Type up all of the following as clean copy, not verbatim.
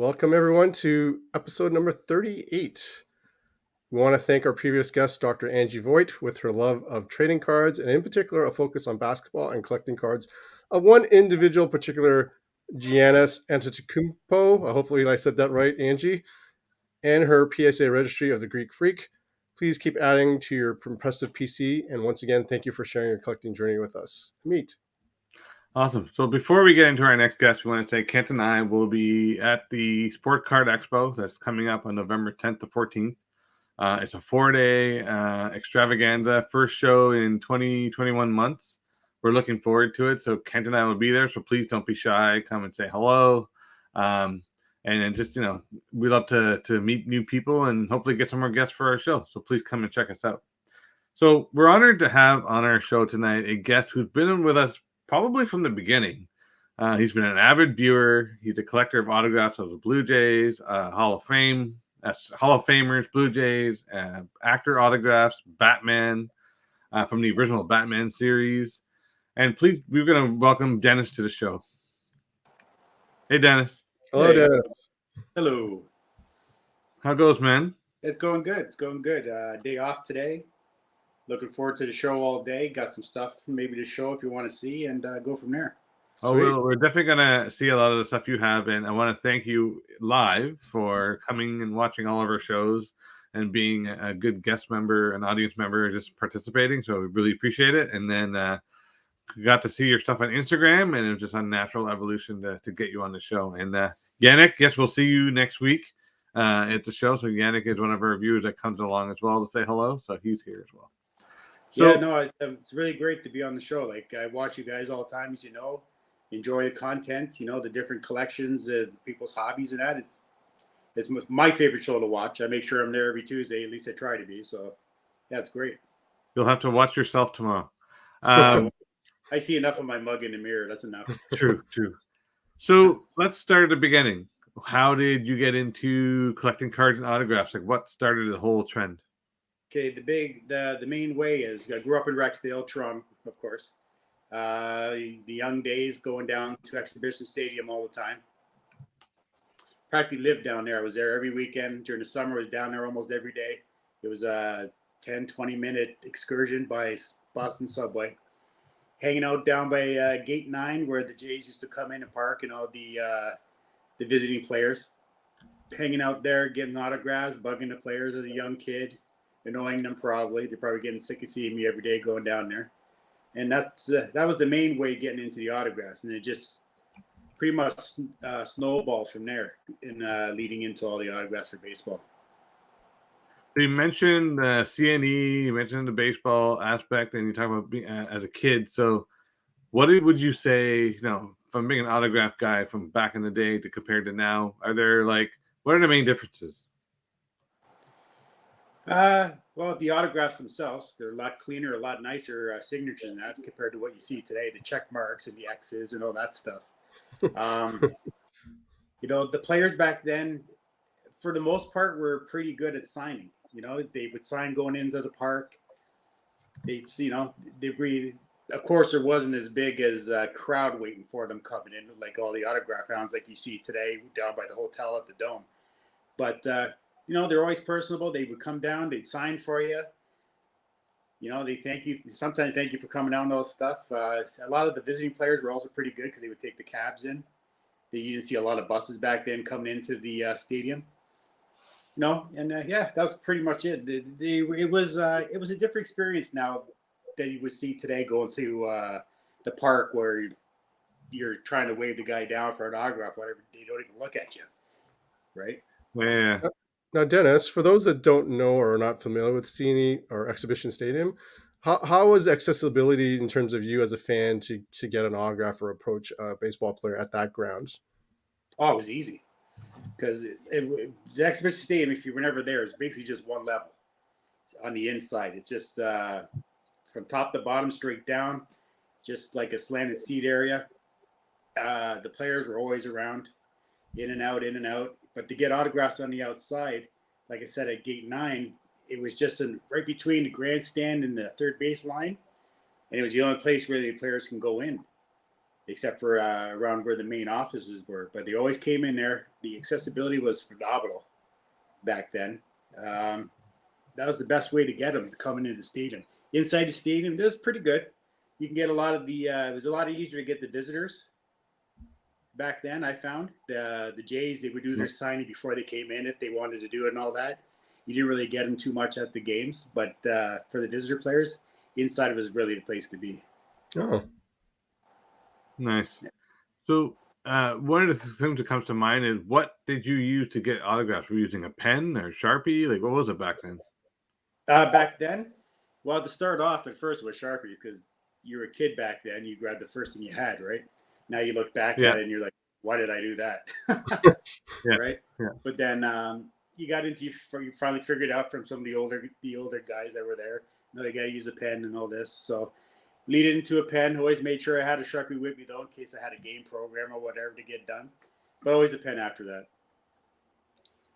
Welcome, everyone, to episode number 38. We want to thank our previous guest, Dr. Angie Voigt, with her love of trading cards, and in particular, a focus on basketball and collecting cards of one individual, particular Giannis Antetokounmpo. Hopefully, I said that right, Angie, and her PSA registry of the Greek Freak. Please keep adding to your impressive PC, and once again, thank you for sharing your collecting journey with us. Meet. Awesome. So before we get into our next guest, we want to say Kent and I will be at the Sport Card Expo that's coming up on November 10th to 14th. It's a 4-day extravaganza, first show in 2021 months. We're looking forward to it. So Kent and I will be there. So please don't be shy. Come and say hello. And then just, we love to meet new people and hopefully get some more guests for our show. So please come and check us out. So we're honored to have on our show tonight a guest who's been with us probably from the beginning. He's been an avid viewer. He's a collector of autographs of the Blue Jays, Hall of Famers, Blue Jays, actor autographs, Batman from the original Batman series. And please, we're going to welcome Dennis to the show. Hey, Dennis. Hello, Dennis. Hello. How goes, man? It's going good. Day off today. Looking forward to the show all day. Got some stuff maybe to show if you want to see, and go from there. Oh, we're definitely going to see a lot of the stuff you have. And I want to thank you live for coming and watching all of our shows and being a good guest member, an audience member, just participating. So we really appreciate it. And then got to see your stuff on Instagram, and it was just a natural evolution to get you on the show. And Yannick, yes, we'll see you next week at the show. So Yannick is one of our viewers that comes along as well to say hello. So he's here as well. So, it's really great to be on the show. Like, I watch you guys all the time, as you know, enjoy the content, the different collections, people's hobbies and that. It's my favorite show to watch. I make sure I'm there every Tuesday. At least I try to be. So, yeah, it's great. You'll have to watch yourself tomorrow. I see enough of my mug in the mirror. That's enough. True. So let's start at the beginning. How did you get into collecting cards and autographs? Like, what started the whole trend? Okay, the main way is I grew up in Rexdale, Toronto, of course. The young days going down to Exhibition Stadium all the time. Practically lived down there. I was there every weekend. During the summer, I was down there almost every day. It was a 10, 20-minute excursion by Boston Subway. Hanging out down by Gate 9 where the Jays used to come in and park and all the visiting players. Hanging out there, getting autographs, bugging the players as a young kid. Annoying them probably. They're probably getting sick of seeing me every day going down there. And that was the main way getting into the autographs. And it just pretty much snowballs from there and leading into all the autographs for baseball. So you mentioned the CNE, you mentioned the baseball aspect, and you talk about being as a kid. So what would you say, from being an autograph guy from back in the day to compared to now? What are the main differences? Well, the autographs themselves, they're a lot cleaner, a lot nicer signatures than that compared to what you see today, the check marks and the X's and all that stuff. The players back then, for the most part, were pretty good at signing. They would sign going into the park. Of course, there wasn't as big as a crowd waiting for them coming in, like all the autograph hounds like you see today down by the hotel at the Dome. But, they're always personable. They would come down. They'd sign for you. They thank you. Sometimes thank you for coming out and all this stuff. A lot of the visiting players were also pretty good because they would take the cabs in. You didn't see a lot of buses back then coming into the stadium. That was pretty much it. It was a different experience now that you would see today going to the park where you're trying to wave the guy down for an autograph, whatever. They don't even look at you, right? Yeah. Now, Dennis, for those that don't know or are not familiar with CNE or Exhibition Stadium, how was accessibility in terms of you as a fan to get an autograph or approach a baseball player at that grounds? Oh, it was easy because the Exhibition Stadium, if you were never there, is basically just one level on the inside. It's just from top to bottom, straight down, just like a slanted seat area. The players were always around, in and out. But to get autographs on the outside, like I said, at Gate 9, it was just right between the grandstand and the third base line. And it was the only place where the players can go in. except for around where the main offices were. But they always came in there. The accessibility was phenomenal back then. Um, that was the best way to get them coming into the stadium. Inside the stadium, it was pretty good. You can get a lot of the. It was a lot easier to get the visitors back then. I found the Jays, they would do their signing before they came in if they wanted to do it and all that. You didn't really get them too much at the games, but for the visitor players, inside was really the place to be. Oh, Nice. So, one of the things that comes to mind is, what did you use to get autographs? Were you using a pen or Sharpie? Like, what was it back then? Back then, well, to start off at first with Sharpie, because you were a kid back then, you grabbed the first thing you had, right? Now you look back Yeah, at it and you're like, why did I do that? yeah, Right? yeah. But then you got into you finally figured out from some of the older guys that were there. You know, they got to use a pen and all this. So lead into a pen. Always made sure I had a Sharpie with me though, in case I had a game program or whatever to get done. But always a pen after that.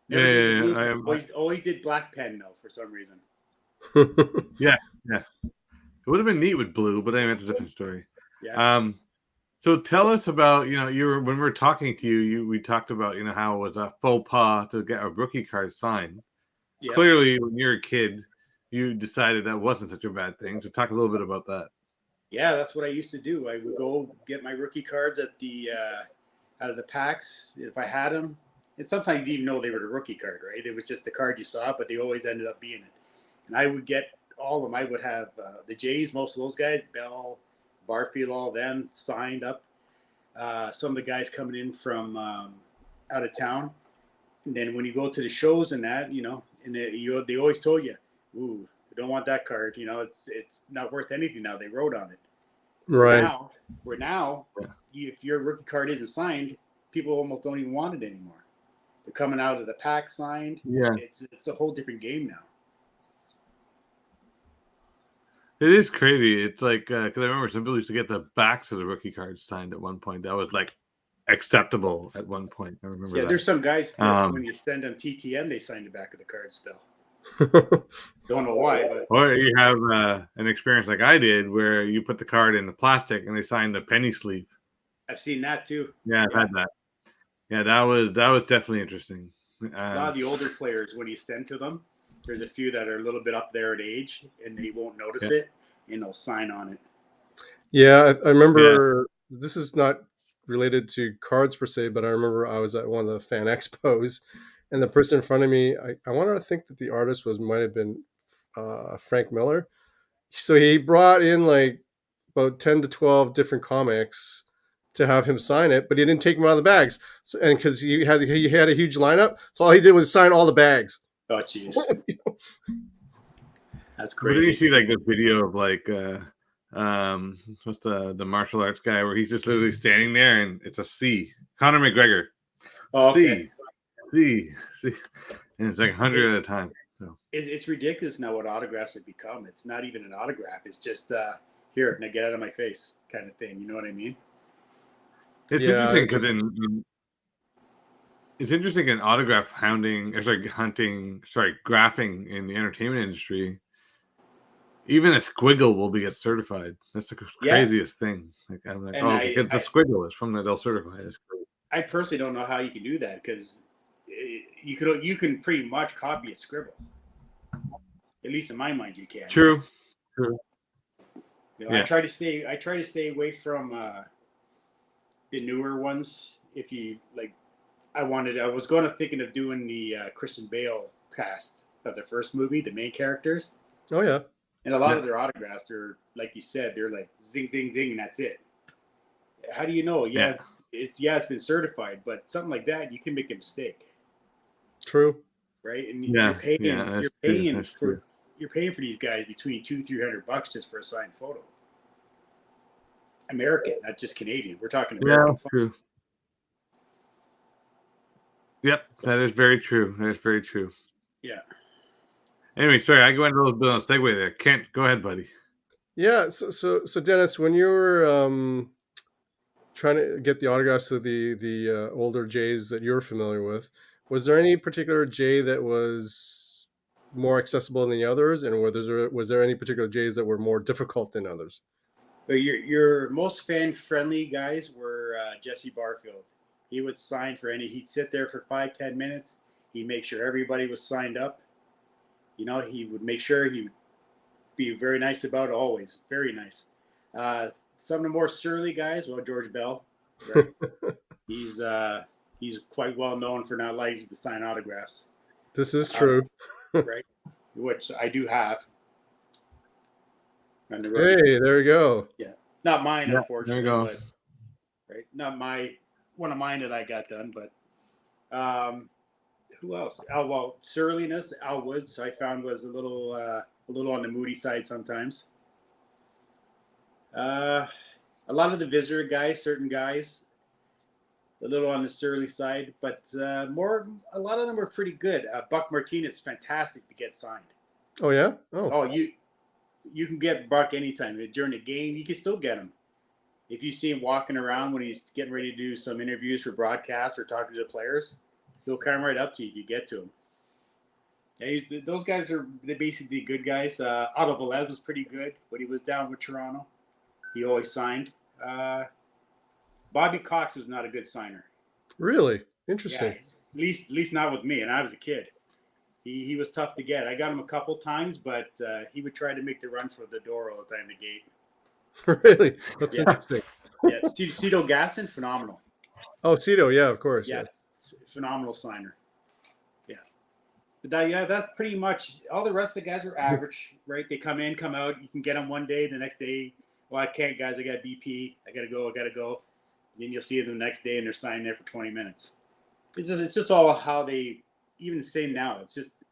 Yeah, Never did the yeah, blue yeah. pen. Always did black pen though for some reason. Yeah, yeah. It would have been neat with blue, but anyway, that's a different story. Yeah. Um, so tell us about, you were when we were talking to you, we talked about, how it was a faux pas to get a rookie card signed. Yep. Clearly, when you're a kid, you decided that wasn't such a bad thing. So talk a little bit about that. Yeah, that's what I used to do. I would go get my rookie cards at the out of the packs if I had them. And sometimes you didn't even know they were the rookie card, right? It was just the card you saw, but they always ended up being it. And I would get all of them. I would have the Jays, most of those guys, Bell, Barfield, all of them signed up. Some of the guys coming in from out of town. And then when you go to the shows and that, and they always told you, "Ooh, we don't want that card. It's not worth anything now." They wrote on it. Where right. now, where now, if your rookie card isn't signed, people almost don't even want it anymore. They're coming out of the pack signed. Yeah, It's a whole different game now. it is crazy. It's like, because I remember some people used to get the backs of the rookie cards signed at one point. That was like acceptable at one point. I remember Yeah, that. there's some guys that when you send them TTM, they sign the back of the card still. Don't know why, but Or you have an experience like I did, where you put the card in the plastic and they signed the penny sleeve. I've seen that too. Yeah, I've had that. Yeah, that was definitely interesting. A lot of the older players, when you send to them, there's a few that are a little bit up there in age, and they won't notice it, and they'll sign on it. Yeah, I remember. This is not related to cards per se, but I remember I was at one of the fan expos, and the person in front of me, I wanted to think that the artist might have been Frank Miller. So he brought in like about 10 to 12 different comics to have him sign it, but he didn't take them out of the bags. So, and because he had a huge lineup, so all he did was sign all the bags. Oh, jeez. That's But then you crazy. see like the video of like what's the martial arts guy, where he's just literally standing there and it's a C. Conor McGregor. Oh, okay. C. And it's like 100 at a time. So It's ridiculous now what autographs have become. It's not even an autograph. It's just here, now get out of my face kind of thing. You know what I mean? it's Yeah, interesting because it's interesting in autograph graphing in the entertainment industry. Even a squiggle will get certified. That's the Yeah. craziest thing. Like, I'm like, And oh, because the squiggle is from they'll certify it. I personally don't know how you can do that because you can pretty much copy a scribble. At least in my mind, you can. True. I try to stay away from the newer ones. If you like, I was thinking of doing the Christian Bale cast of the first movie, the main characters. Oh yeah. And a lot of their autographs are, like you said, they're like zing, zing, zing, and that's it. How do you know? Yeah, it's been certified, but something like that, you can make a mistake. True. Right? And You're paying for these guys between $200-300 just for a signed photo. American, not just Canadian. We're talking American. Yeah, true. Yep, that is very true. Yeah. Anyway, sorry, I went a little bit on a segue there. Kent, go ahead, buddy. Yeah. So Dennis, when you were trying to get the autographs of the older Jays that you're familiar with, was there any particular Jay that was more accessible than the others, and was there any particular Jays that were more difficult than others? But your most fan friendly guys were Jesse Barfield. He would sign for any. He'd sit there for 5-10 minutes. He'd make sure everybody was signed up. He would make sure he would be very nice about it always. Very nice. Some of the more surly guys, well, George Bell, right? he's he's quite well known for not liking to sign autographs. This is true. Right? Which I do have. On the Hey, there you go. Yeah, not mine, Yeah, unfortunately. there you go. But right, not one of mine that I got done. But who else? Surliness. Al Woods I found was a little on the moody side sometimes. A lot of the visitor guys, certain guys, a little on the surly side, but a lot of them were pretty good. Buck Martinez, fantastic to get signed. Oh yeah. Oh, You can get Buck anytime during the game. You can still get him if you see him walking around when he's getting ready to do some interviews for broadcast or talking to the players. He'll come right up to you if you get to him. Yeah, those guys they're basically good guys. Otto Velez was pretty good when he was down with Toronto. He always signed. Bobby Cox was not a good signer. really Yeah, interesting. at least not with me, and I was a kid. He was tough to get. I got him a couple times, but he would try to make the run for the door all the time, the gate. Really, that's Yeah. interesting. Yeah, Cito Gasson, phenomenal. Oh, Cito, yeah, of course. Yeah, Yes. phenomenal signer. Yeah. But that's pretty much all. The rest of the guys are average, right? They come in, come out. You can get them one day, the next day, well, I can't, guys. I got BP. I gotta go. Then you'll see them the next day, and they're signing there for 20 minutes. It's just all how they. Even the same now. It's just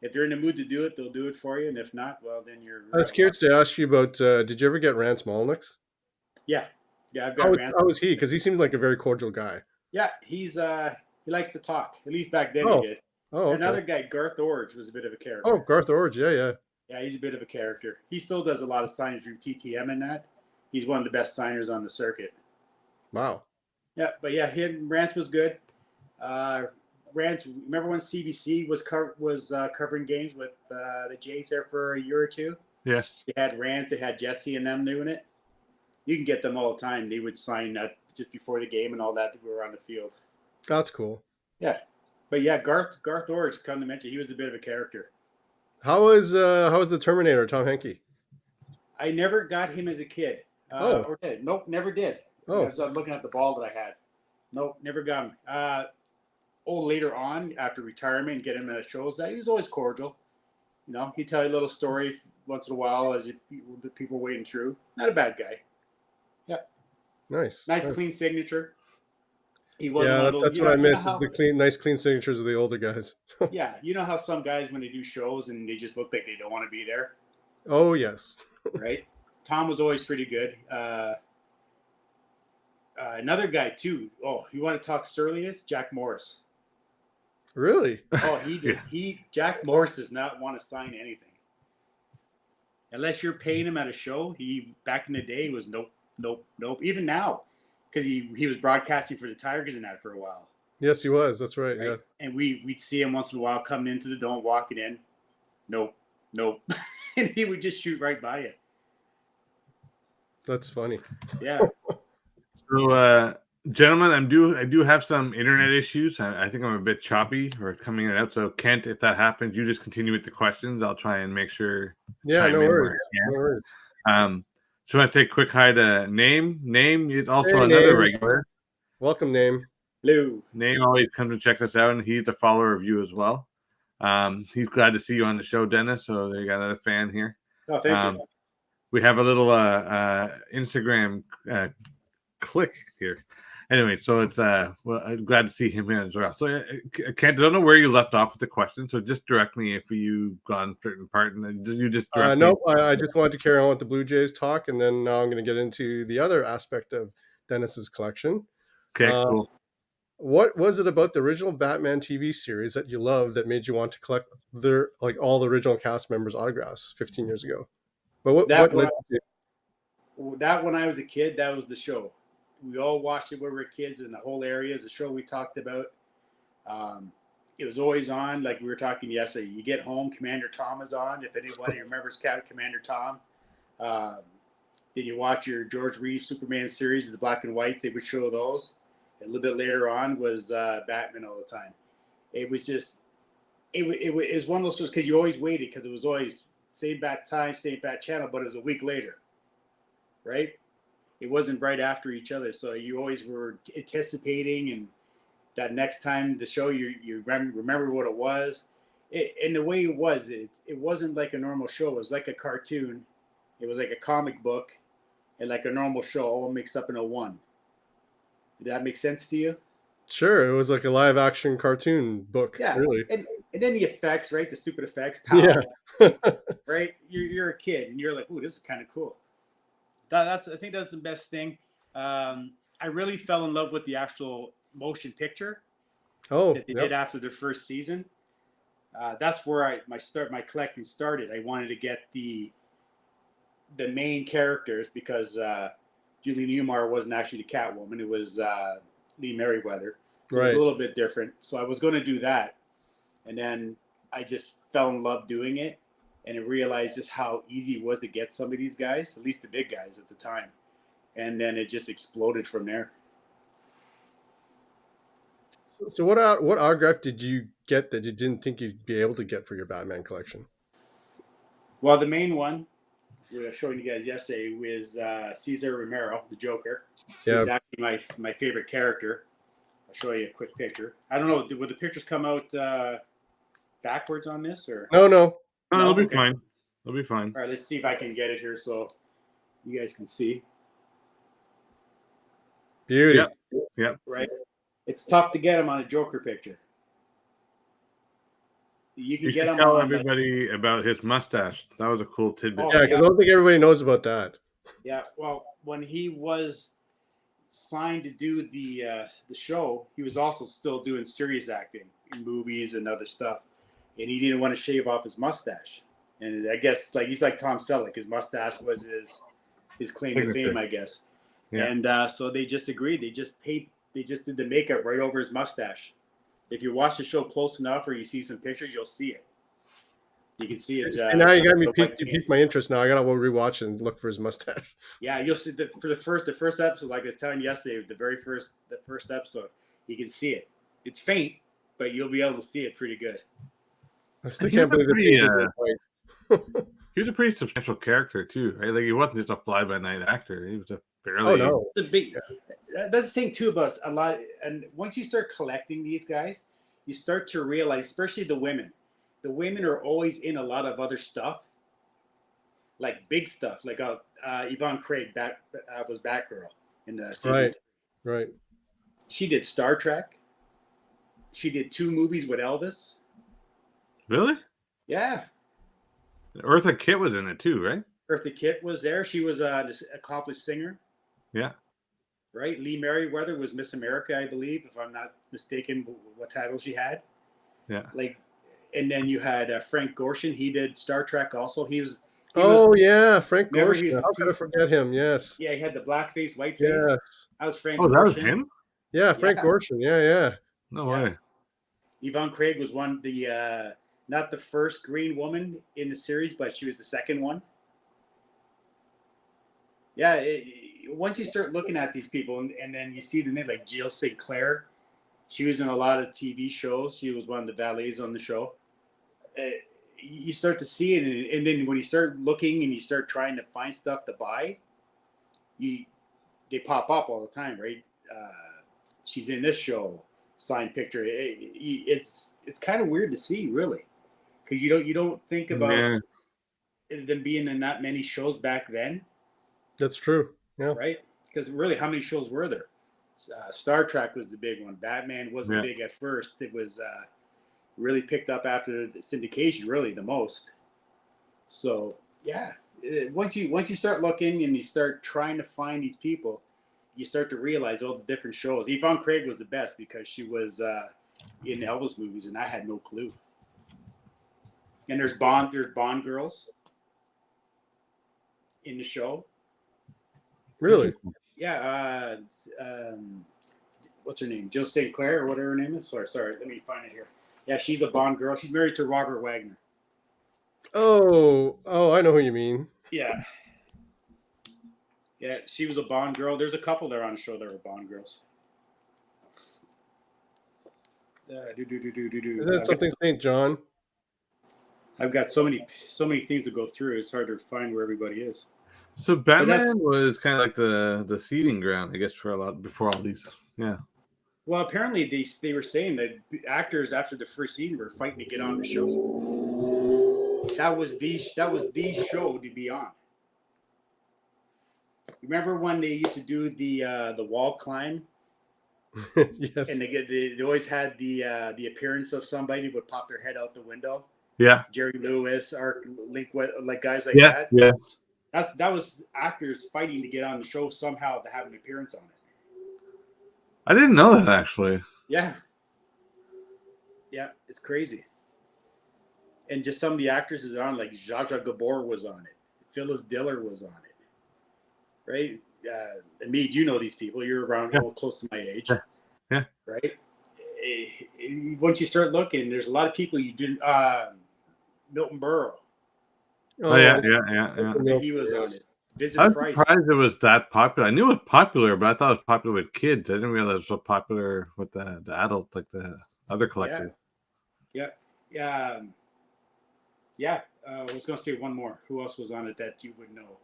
if they're in the mood to do it, they'll do it for you, and if not, well, then you're. I was curious to ask you about. Did you ever get Rance Molnix? Yeah. I've got. How was he? Because he seemed like a very cordial guy. Yeah, he likes to talk. At least back then Oh. he did. Oh, okay. Another guy, Garth Orge, was a bit of a character. Oh, Garth Orge, yeah. Yeah, he's a bit of a character. He still does a lot of signings through TTM and that. He's one of the best signers on the circuit. Wow. Yeah, but yeah, Rance was good. Rance, remember when CBC was covering games with the Jays there for a year or two? Yes. They had Rance, they had Jesse and them doing it. You can get them all the time. They would sign just before the game and all that we were on the field. That's cool. Yeah. But yeah, Garth Orge, come to mention, he was a bit of a character. How was the Terminator, Tom Henke? I never got him as a kid. Or did. Nope, never did. Oh. I was looking at the ball that I had. Nope, never got him. Later on, after retirement, and get him at shows, that he was always cordial. He'd tell you a little story once in a while as the people waiting through. Not a bad guy. Yeah. Nice, clean signature. He wasn't yeah, one of those, that's what I miss. The nice, clean signatures of the older guys. Yeah, you know how some guys when they do shows and they just look like they don't want to be there. Oh yes. Right. Tom was always pretty good. Another guy too. Oh, you want to talk surliness? Jack Morris. Really? Oh, he did. Jack Morris does not want to sign anything unless you're paying him at a show. He back in the day was nope. Even now, because he was broadcasting for the Tigers and that for a while. Yes, he was. That's right. Yeah. And we'd see him once in a while coming into the dome, walking in. Nope. And he would just shoot right by you. That's funny. Yeah. So, gentlemen, I do have some internet issues. I think I'm a bit choppy or coming in and out. So, Kent, if that happens, you just continue with the questions. I'll try and make sure. Yeah, no worries. No worries. So I want to take a quick hi to Name. Name is also Hey, another Name. regular. Welcome, Name. Hello. Name always comes to check us out, and he's a follower of you as well. He's glad to see you on the show, Dennis. So there you got another fan here. Oh, thank you. We have a little Instagram click here. Anyway, so it's I'm glad to see him here as well. So Kent, I don't know where you left off with the question, so just direct me if you've gone a certain part, and then you just direct me. Nope. I just wanted to carry on with the Blue Jays talk, and then now I'm going to get into the other aspect of Dennis's collection. Okay, cool. What was it about the original Batman TV series that you loved that made you want to collect all the original cast members' autographs 15 years ago? But what led you to? That when I was a kid, that was the show. We all watched it when we were kids, and the whole area is a show we talked about. It was always on, like we were talking yesterday. You get home, Commander Tom is on. If anybody remembers Commander Tom, Then you watch your George Reeves Superman series, the black and whites. They would show those. A little bit later on was Batman all the time. It was just it was one of those shows because you always waited because it was always same bat time, same bat channel, but it was a week later, right? It wasn't right after each other, so you always were anticipating, and that next time the show you remember what it was. And the way it wasn't like a normal show. It was like a cartoon. It was like a comic book, and like a normal show, all mixed up into one. Did that make sense to you? Sure, it was like a live action cartoon book, Yeah, really. and then the effects, right? The stupid effects, Yeah. pow, right? You're a kid, and you're like, "Ooh, this is kind of cool." I think that's the best thing. I really fell in love with the actual motion picture Oh, that they did yep. after the first season. That's where my collecting started. I wanted to get the main characters because Julie Newmar wasn't actually the Catwoman; it was Lee Merriweather. So it was a Right. little bit different. So I was going to do that, and then I just fell in love doing it, and I realized just how easy it was to get some of these guys, at least the big guys at the time, and then it just exploded from there. So what autograph did you get that you didn't think you'd be able to get for your Batman collection? Well, the main one we were showing you guys yesterday was Cesar Romero, the Joker. He Yeah. was actually my favorite character. I'll show you a quick picture. I don't know, would the pictures come out backwards on this or? No. No, No, it'll be okay. fine. It'll be fine. All right, let's see if I can get it here so you guys can see. Beauty. Yep. Yep. Right, it's tough to get them on a Joker picture. You can You get should them tell on. everybody about his mustache. That was a cool tidbit. Oh, Yeah, because I don't think everybody knows about that. Yeah, well, when he was signed to do the show, he was also still doing serious acting in movies and other stuff, and he didn't want to shave off his mustache. And I guess like he's like Tom Selleck. His mustache was his claim to fame, I guess. Yeah. And so they just agreed. They just did the makeup right over his mustache. If you watch the show close enough, or you see some pictures, you'll see it. You can see it. And now you got me the white you paint. piqued my interest. Now I gotta rewatch and look for his mustache. Yeah, you'll see for the first episode, like I was telling you yesterday, the first episode, you can see it. It's faint, but you'll be able to see it pretty good. I still He can't was a believe it. pretty, he was a pretty substantial character too, right? Like he wasn't just a fly-by-night actor. He was a fairly. Oh no. The big, that's the thing too about a lot. And once you start collecting these guys, you start to realize, especially the women. The women are always in a lot of other stuff, like big stuff. Like Yvonne Craig was Batgirl in the season. Right. Right. She did Star Trek. She did 2 movies with Elvis. Really? Yeah. Eartha Kitt was in it too, right? Eartha Kitt was there. She was an accomplished singer. Yeah. Right. Lee Merriweather was Miss America, I believe, if I'm not mistaken, what title she had. Yeah. Like, and then you had Frank Gorshin. He did Star Trek also. Yeah, Frank remember Gorshin. he was How could I forget him? Yes. Yeah, he had the black face, white face. Yes. That was Frank Oh, that was Gorshin. him? Yeah, Frank Yeah. Gorshin. Yeah. No Yeah. way. Yvonne Craig was not the first green woman in the series, but she was the second one. Yeah, once you start looking at these people and then you see the name like Jill St. Clair, she was in a lot of TV shows. She was one of the valets on the show. You start to see it, and then when you start looking and you start trying to find stuff to buy, they pop up all the time, right? She's in this show, signed picture. It's kind of weird to see, really, because you don't think about them being in that many shows back then. That's true. Yeah. Right? Because really, how many shows were there? Star Trek was the big one. Batman wasn't big at first. It was really picked up after the syndication, really the most. So yeah, once you start looking and you start trying to find these people, you start to realize all the different shows. Yvonne Craig was the best because she was in Elvis movies, and I had no clue. And there's Bond girls in the show. Really? Yeah. What's her name? Jill St. Clair or whatever her name is. Sorry. Let me find it here. Yeah, she's a Bond girl. She's married to Robert Wagner. Oh, I know who you mean. Yeah. Yeah, she was a Bond girl. There's a couple there on the show that were Bond girls. Isn't it something St. John? I've got so many things to go through. It's hard to find where everybody is. So But that's Batman was kind of like the seeding ground, I guess, for a lot before all these. Yeah. well, apparently they were saying that actors after the first season were fighting to get on the show. That was the show to be on. Remember when they used to do the wall climb, Yes. and they always had the appearance of somebody would pop their head out the window. Yeah. Jerry Lewis, Art Link, like guys like Yeah. that. Yeah. That was actors fighting to get on the show somehow to have an appearance on it. I didn't know that actually. Yeah, it's crazy. And just some of the actresses on, like Zsa Zsa Gabor was on it, Phyllis Diller was on it, right? Mead, you know these people. You're around close to my age, Yeah. right? Once you start looking, there's a lot of people you didn't. Milton Berle. Oh yeah. He was on it. I Vincent was Price. surprised it was that popular. I knew it was popular, but I thought it was popular with kids. I didn't realize it was so popular with the adult, like the other collectors. Yeah. I was going to say one more. Who else was on it that you would know?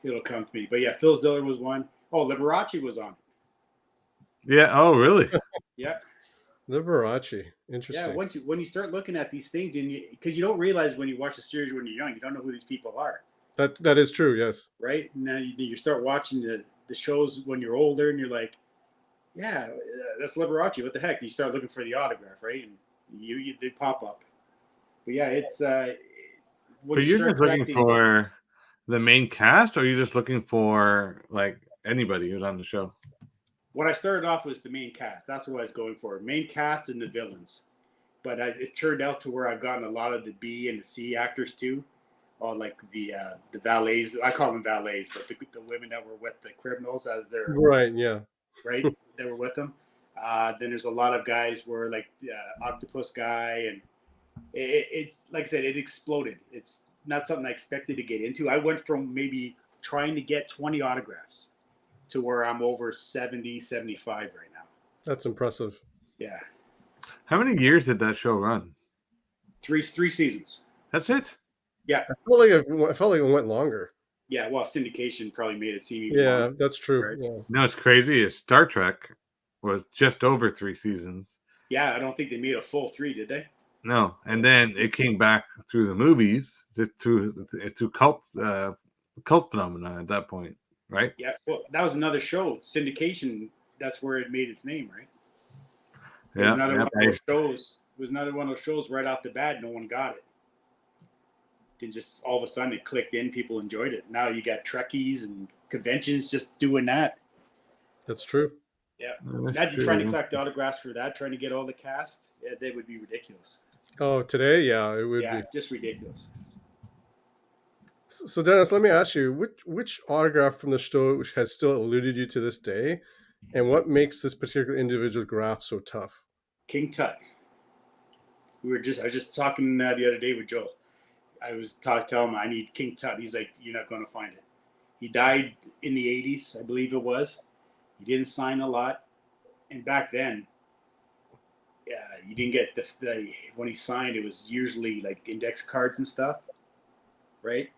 It'll come to me. But yeah, Phil Diller was one. Oh, Liberace was on it. Yeah. Oh, really? Yeah. Liberace. Interesting. Yeah. When you start looking at these things, and because you don't realize when you watch a series when you're young, you don't know who these people are. That is true. Yes. Right. Now you start watching the shows when you're older, and you're like, yeah, that's Liberace. What the heck? You start looking for the autograph, right? And they pop up. But yeah, it's when But you you're start just looking for the main cast, or are you just looking for like anybody who's on the show? What I started off was the main cast. That's what I was going for. Main cast and the villains. But it turned out to where I've gotten a lot of the B and the C actors too. Or like the valets. I call them valets, but the women that were with the criminals as their Right. Yeah. right that were with them. Then there's a lot of guys where like Octopus guy, and it's like I said, it exploded. It's not something I expected to get into. I went from maybe trying to get 20 autographs to where I'm over 70, 75 right now. That's impressive. Yeah. How many years did that show run? Three seasons. That's it? Yeah. I felt like it went longer. Yeah, well, syndication probably made it seem even Yeah, longer. that's true. Right. Yeah. No, it's crazy. Is Star Trek was just over 3 seasons. Yeah, I don't think they made a full 3, did they? No, and then it came back through the movies, through cult phenomena at that point, right? Yeah, well, that was another show. Syndication, that's where it made its name, right? It was another one of those shows. It was another one of those shows right off the bat. No one got it. Then just all of a sudden it clicked in. People enjoyed it. Now you got Trekkies and conventions just doing that. That's true. Yeah. Imagine trying to collect autographs for that, trying to get all the cast. Yeah, they would be ridiculous. Oh, today, yeah, it would be. Just ridiculous. So, Dennis, let me ask you, which autograph from the show has still eluded you to this day, and what makes this particular individual graph so tough? King Tut. I was just talking the other day with Joel. I was telling him I need King Tut. He's like, you're not going to find it. He died in the 80s, I believe it was. He didn't sign a lot, and back then, you didn't get the when he signed. It was usually like index cards and stuff, right?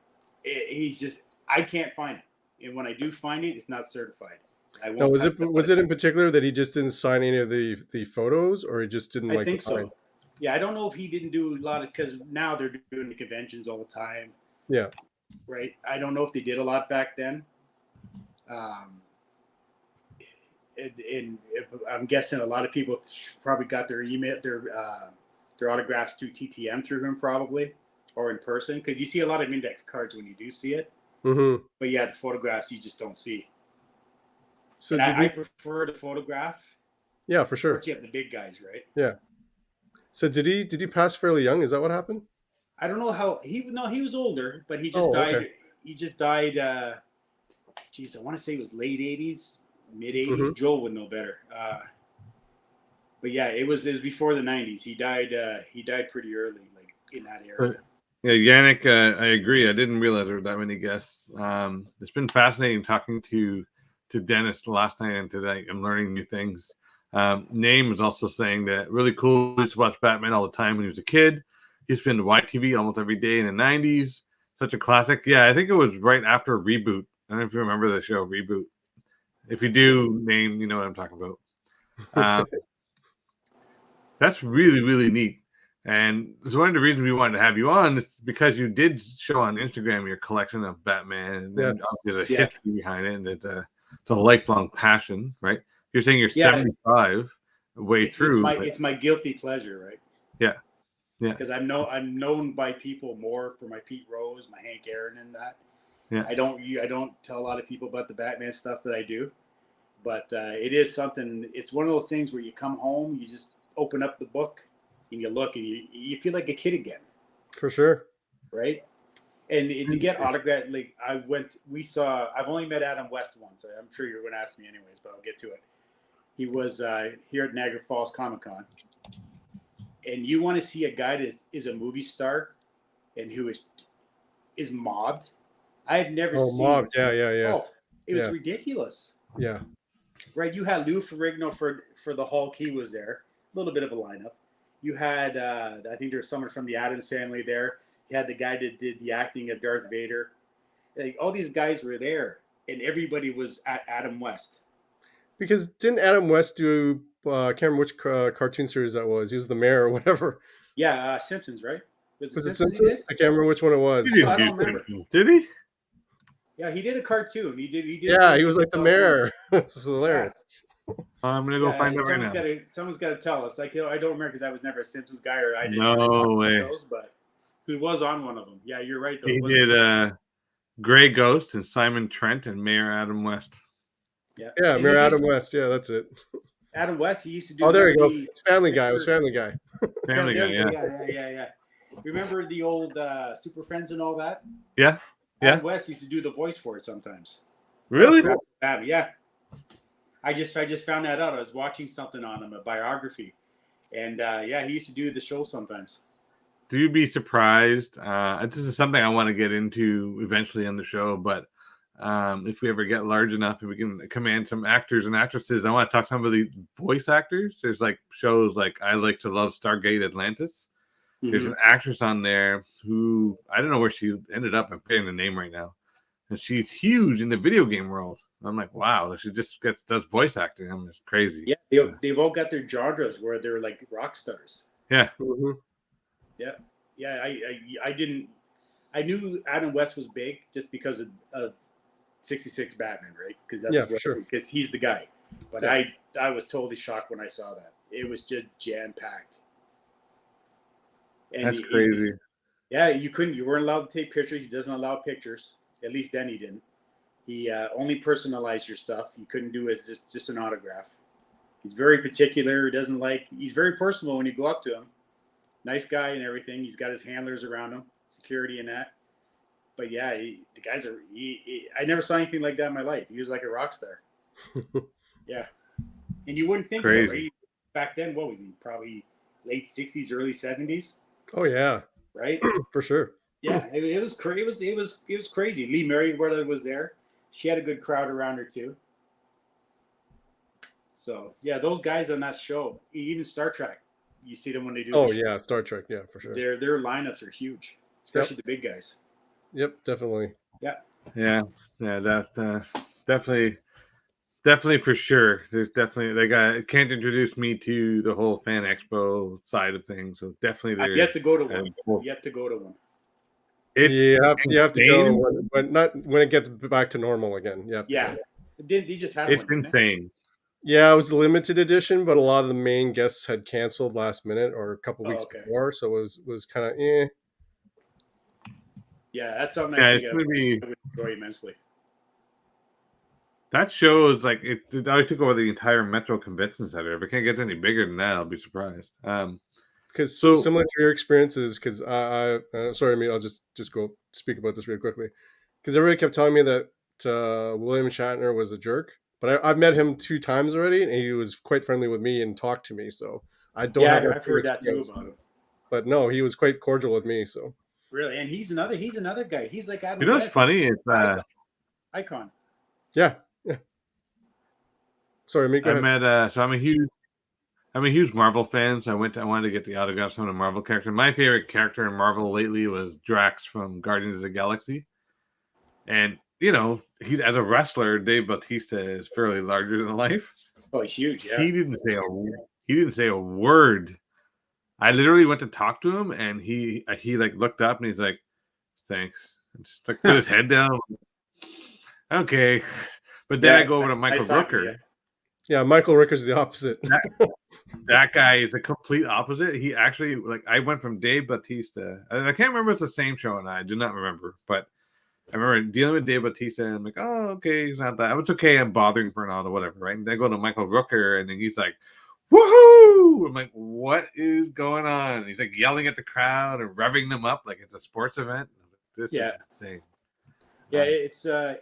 He's just I can't find it, and when I do find it, it's not certified. Now, was it in particular that he just didn't sign any of the photos, or he just didn't? I think so. Yeah, I don't know if he didn't do a lot of because now they're doing the conventions all the time. Yeah. Right. I don't know if they did a lot back then. And I'm guessing a lot of people probably got their email, their autographs through TTM through him probably, or in person, because you see a lot of index cards when you do see it. Mm-hmm. But yeah, the photographs you just don't see. So I prefer the photograph. Yeah, for sure. You have the big guys, right? Yeah. So did he pass fairly young? Is that what happened? I don't know how he was older, but he just died. Okay. He just died. I want to say it was late 80s. Mid 80s. Mm-hmm. Joel would know better. But yeah, it was before the 90s. He died pretty early, like in that era. Yeah, Yannick, I agree. I didn't realize there were that many guests. It's been fascinating talking to Dennis last night and today. I'm learning new things. Name was also saying that really cool. He used to watch Batman all the time when he was a kid. He used to be into YTV almost every day in the 90s. Such a classic. Yeah, I think it was right after Reboot. I don't know if you remember the show Reboot. If you do, Name, you know what I'm talking about. That's really, really neat. And it's one of the reasons we wanted to have you on is because you did show on Instagram your collection of Batman, and Yeah. then there's a Yeah. history behind it, and it's a lifelong passion, right? You're saying you're Yeah. 75 way It's through. it's my guilty pleasure, right? Yeah. Because I'm known by people more for my Pete Rose, my Hank Aaron, and that. Yeah. I don't tell a lot of people about the Batman stuff that I do, but it is something. It's one of those things where you come home, you just open up the book, and you look, and you feel like a kid again. For sure. Right? And to get autograph, like I've only met Adam West once. I'm sure you're going to ask me anyways, but I'll get to it. He was here at Niagara Falls Comic Con, and you want to see a guy that is a movie star and who is mobbed. I had never seen. Mobbed. Yeah. Oh, it was ridiculous. Yeah. Right, you had Lou Ferrigno for the Hulk. He was there. A little bit of a lineup. You had, I think there was someone from the Addams family there. You had the guy that did the acting of Darth Vader. Like, all these guys were there, and everybody was at Adam West. Because didn't Adam West do? I can't remember which cartoon series that was. He was the mayor or whatever. Yeah, Simpsons, right? Was it Simpsons? I can't remember which one it was. I don't remember. Did he? Yeah, he did a cartoon. He did. Yeah, he was like the mayor. It's hilarious. Yeah. I'm gonna go find out right now. Someone's got to tell us. Like, I don't remember because I was never a Simpsons guy, or I didn't. No way. Those, but he was on one of them. Yeah, you're right. Though. He did Grey Ghost and Simon Trent and Mayor Adam West. Yeah, Mayor Adam West. Yeah, that's it. Adam West. He used to do. Oh, there you go. It's Family Guy. It was Family Guy. Family Guy. Yeah. Remember the old Super Friends and all that? Yeah. Adam West used to do the voice for it sometimes. Really? Yeah. I just found that out. I was watching something on him, a biography, and he used to do the show sometimes. Do you be surprised? This is something I want to get into eventually on the show, but if we ever get large enough and we can command some actors and actresses, I want to talk to some of the voice actors. There's like shows like I Like to Love Stargate Atlantis. Mm-hmm. There's an actress on there who I don't know where she ended up. I'm forgetting the name right now. And she's huge in the video game world. I'm like, wow, she just does voice acting. I'm just crazy. Yeah, they've all got their genres where they're like rock stars. Yeah. Mm-hmm. Yeah. I didn't. I knew Adam West was big just because of 66 Batman, right? Because because he's the guy. But I was totally shocked when I saw that. It was just jam packed. That's crazy. You weren't allowed to take pictures. He doesn't allow pictures. At least then he didn't. He only personalized your stuff. You couldn't do it just an autograph. He's very particular. He's very personal when you go up to him. Nice guy and everything. He's got his handlers around him, security and that. But yeah, the guys are. I never saw anything like that in my life. He was like a rock star. Yeah, and you wouldn't think so, right? Back then, what was he? Probably late 60s, early 70s. Oh yeah, right. For sure. Yeah, it was crazy. It was crazy. Lee Merriweather was there. She had a good crowd around her too. So yeah, those guys on that show, even Star Trek, you see them when they do. Oh yeah, Star Trek, yeah, for sure. Their lineups are huge, especially the big guys. Yep, definitely. Yeah. That's definitely for sure. There's definitely can't introduce me to the whole fan expo side of things. So definitely, I've yet to go to one. Yet to go to one. You have to go, but not when it gets back to normal again. They just had it's one. It's insane. Yeah, it was a limited edition, but a lot of the main guests had canceled last minute or a couple weeks before, so it was kind of eh. Yeah, that's something I would enjoy immensely. That show is like it took over the entire Metro Convention Center. If it can't get any bigger than that, I'll be surprised. Because similar to your experiences, because sorry, I'll just go speak about this real quickly. Because everybody kept telling me that William Shatner was a jerk, but I've met him 2 times already, and he was quite friendly with me and talked to me. So I don't. Yeah, I've heard that too about him. But no, he was quite cordial with me. So Really, and he's another guy. He's like You Adam know what's West. He's funny? It's icon. Yeah. Yeah. Sorry, Mate, go ahead. so I'm a huge Marvel fan. So I wanted to get the autographs on a Marvel character. My favorite character in Marvel lately was Drax from Guardians of the Galaxy. And you know, he as a wrestler, Dave Bautista is fairly larger than life. Oh, he's huge. Yeah. He didn't say a word. I literally went to talk to him, and he like looked up and he's like, "Thanks," and just like put his head down. Okay, but then I go over to Michael Rooker. Yeah, Michael Rooker's the opposite. That guy is the complete opposite. He actually I went from Dave Bautista, and I can't remember if it's the same show, and I do not remember, but I remember dealing with Dave Bautista, and I'm like, oh, okay, he's not that. It's okay, I'm bothering for an auto, whatever, right? And then I go to Michael Rooker, and then he's like, woohoo! I'm like, what is going on? And he's like yelling at the crowd and revving them up like it's a sports event. This is insane. Yeah, it's so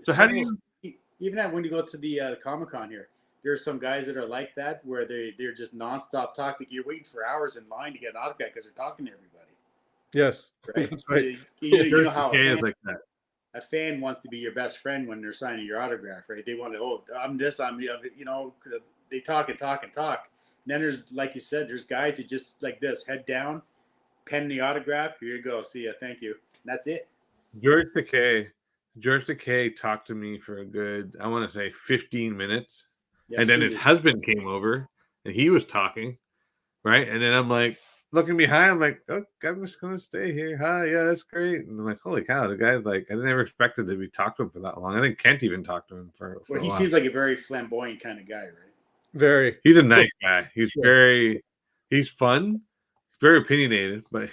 how do you even when you go to the Comic-Con here, there's some guys that are like that where they're just nonstop talking. You're waiting for hours in line to get an autograph because they're talking to everybody. Yes, right. That's right. You know how like that. A fan wants to be your best friend when they're signing your autograph, right? They want to, oh, I'm this, I'm, you know, they talk and talk and talk. And then there's, like you said, there's guys that just like this, head down, pen the autograph. Here you go. See ya. Thank you. And that's it. George Takei talked to me for a good, I want to say 15 minutes. Yes, and then his husband came over and he was talking, right? And then I'm like, looking behind, I'm like, oh, I'm just gonna stay here. Hi, yeah, that's great. And I'm like, holy cow, the guy's like, I never expected that we talked to him for that long. I think Kent even talked to him for well, he a while. seems like a very flamboyant kind of guy, right? Very. He's a nice guy. He's he's fun, very opinionated, but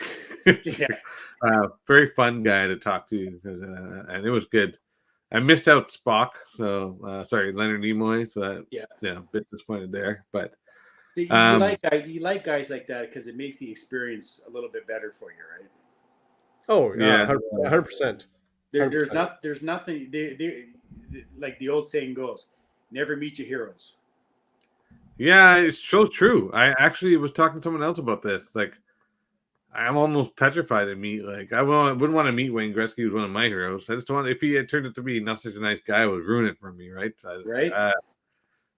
very fun guy to talk to because and it was good. I missed out Spock, so sorry, Leonard Nimoy. So that, a bit disappointed there, but. You like guys like that because it makes the experience a little bit better for you, right? Oh yeah, 100%. There's nothing. They like the old saying goes, "Never meet your heroes." Yeah, it's so true. I actually was talking to someone else about this. Like, I'm almost petrified to meet. Like, I wouldn't want to meet Wayne Gretzky, who's one of my heroes. I just want if he had turned out to be not such a nice guy, it would ruin it for me, right? Right.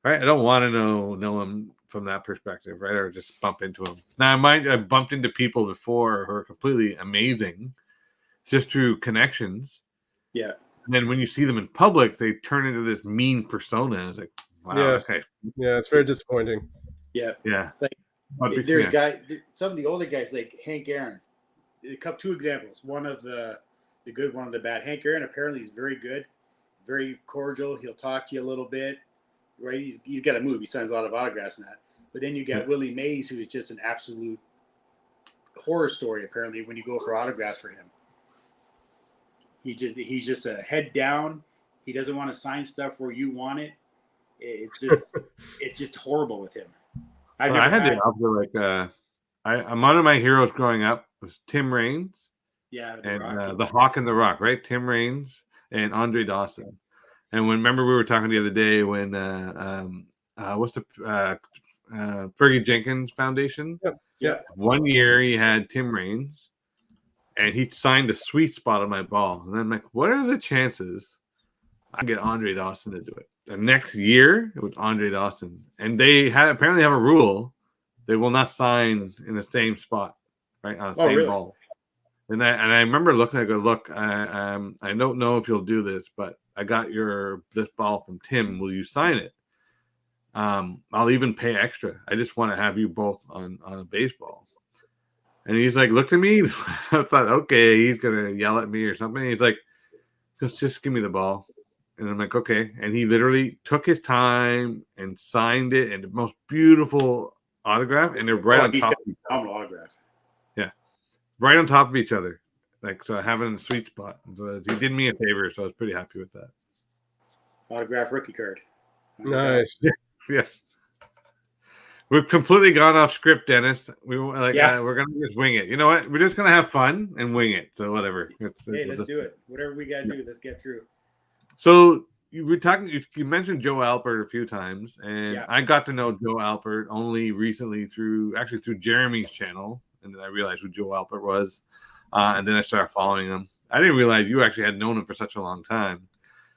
Right. I don't want to know him from that perspective, right? Or just bump into him. Now, I bumped into people before who are completely amazing, just through connections. Yeah. And then when you see them in public, they turn into this mean persona. It's like, wow, okay. Yeah, it's very disappointing. Yeah. Yeah. Like there's some of the older guys like Hank Aaron. Two examples. One of the good, one of the bad. Hank Aaron apparently is very good, very cordial. He'll talk to you a little bit. Right, he's got a move. He signs a lot of autographs and that. But then you got Willie Mays, who is just an absolute horror story. Apparently, when you go for autographs for him, he's just a head down. He doesn't want to sign stuff where you want it. It's just horrible with him. One of my heroes growing up was Tim Raines. Yeah, the Hawk and the Rock, right? Tim Raines and Andre Dawson. And remember we were talking the other day when what's the Fergie Jenkins Foundation? Yeah. 1 year he had Tim Raines, and he signed a sweet spot on my ball. And I'm like, what are the chances I can get Andre Dawson to do it? The next year it was Andre Dawson, and they apparently have a rule: they will not sign in the same spot, right, on the same ball. And I remember looking. I go, look, I don't know if you'll do this, but I got this ball from Tim. Will you sign it? I'll even pay extra. I just want to have you both on a baseball. And he's like, looked at me. I thought, okay, he's gonna yell at me or something. He's like, just give me the ball. And I'm like, okay. And he literally took his time and signed it, and the most beautiful autograph. And they're right on top of each other. Autograph. Yeah, right on top of each other. Like, so having a sweet spot. So he did me a favor, so I was pretty happy with that. Autograph rookie card. Nice. Yes. We've completely gone off script, Dennis. We're gonna just wing it. You know what? We're just gonna have fun and wing it. So whatever. Let's do it. Whatever we gotta do, let's get through. So you were talking. You mentioned Joe Alpert a few times, and I got to know Joe Alpert only recently through Jeremy's channel, and then I realized who Joe Alpert was. and then I started following him. I didn't realize you actually had known him for such a long time.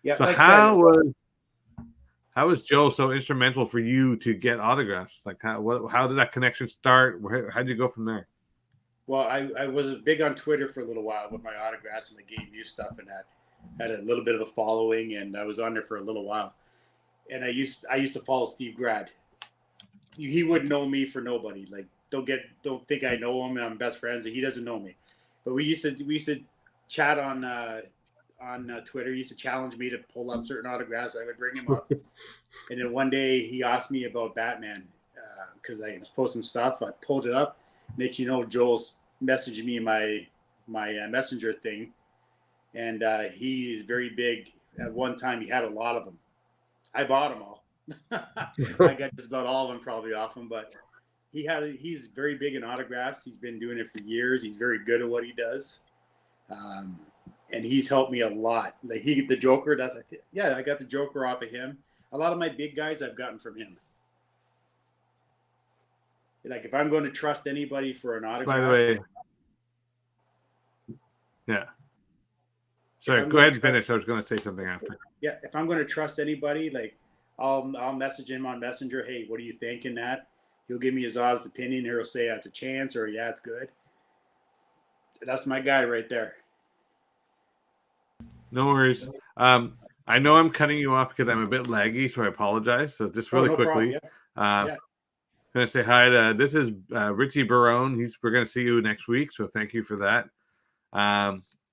Yeah, So like I said, how was Joe so instrumental for you to get autographs? Like how did that connection start? How did you go from there? well, I was big on Twitter for a little while with my autographs and the game view stuff, and that had a little bit of a following, and I was on there for a little while. And I used to follow Steve Grad. He wouldn't know me for nobody. Like don't think I know him and I'm best friends. And he doesn't know me, but we used to chat on Twitter. He used to challenge me to pull up certain autographs. I would bring him up, and then one day he asked me about Batman because I was posting stuff. I pulled it up. Next, you know, Joel's messaging me in my messenger thing, and he is very big. At one time, he had a lot of them. I bought them all. I got just about all of them probably off him, but he's very big in autographs. He's been doing it for years. He's very good at what he does, and he's helped me a lot. Like the Joker. I got the Joker off of him. A lot of my big guys I've gotten from him. Like if I'm going to trust anybody for an autograph. By the way, yeah. Sorry, go ahead and finish. I was going to say something after. Yeah, if I'm going to trust anybody, like I'll message him on Messenger. Hey, what do you think in that? He'll give me his honest opinion. He'll say it's a chance or yeah, it's good. That's my guy right there. No worries. I know I'm cutting you off because I'm a bit laggy, so I apologize. So just really quickly, yeah. I'm going to say hi to this is Richie Barone. We're going to see you next week, so thank you for that.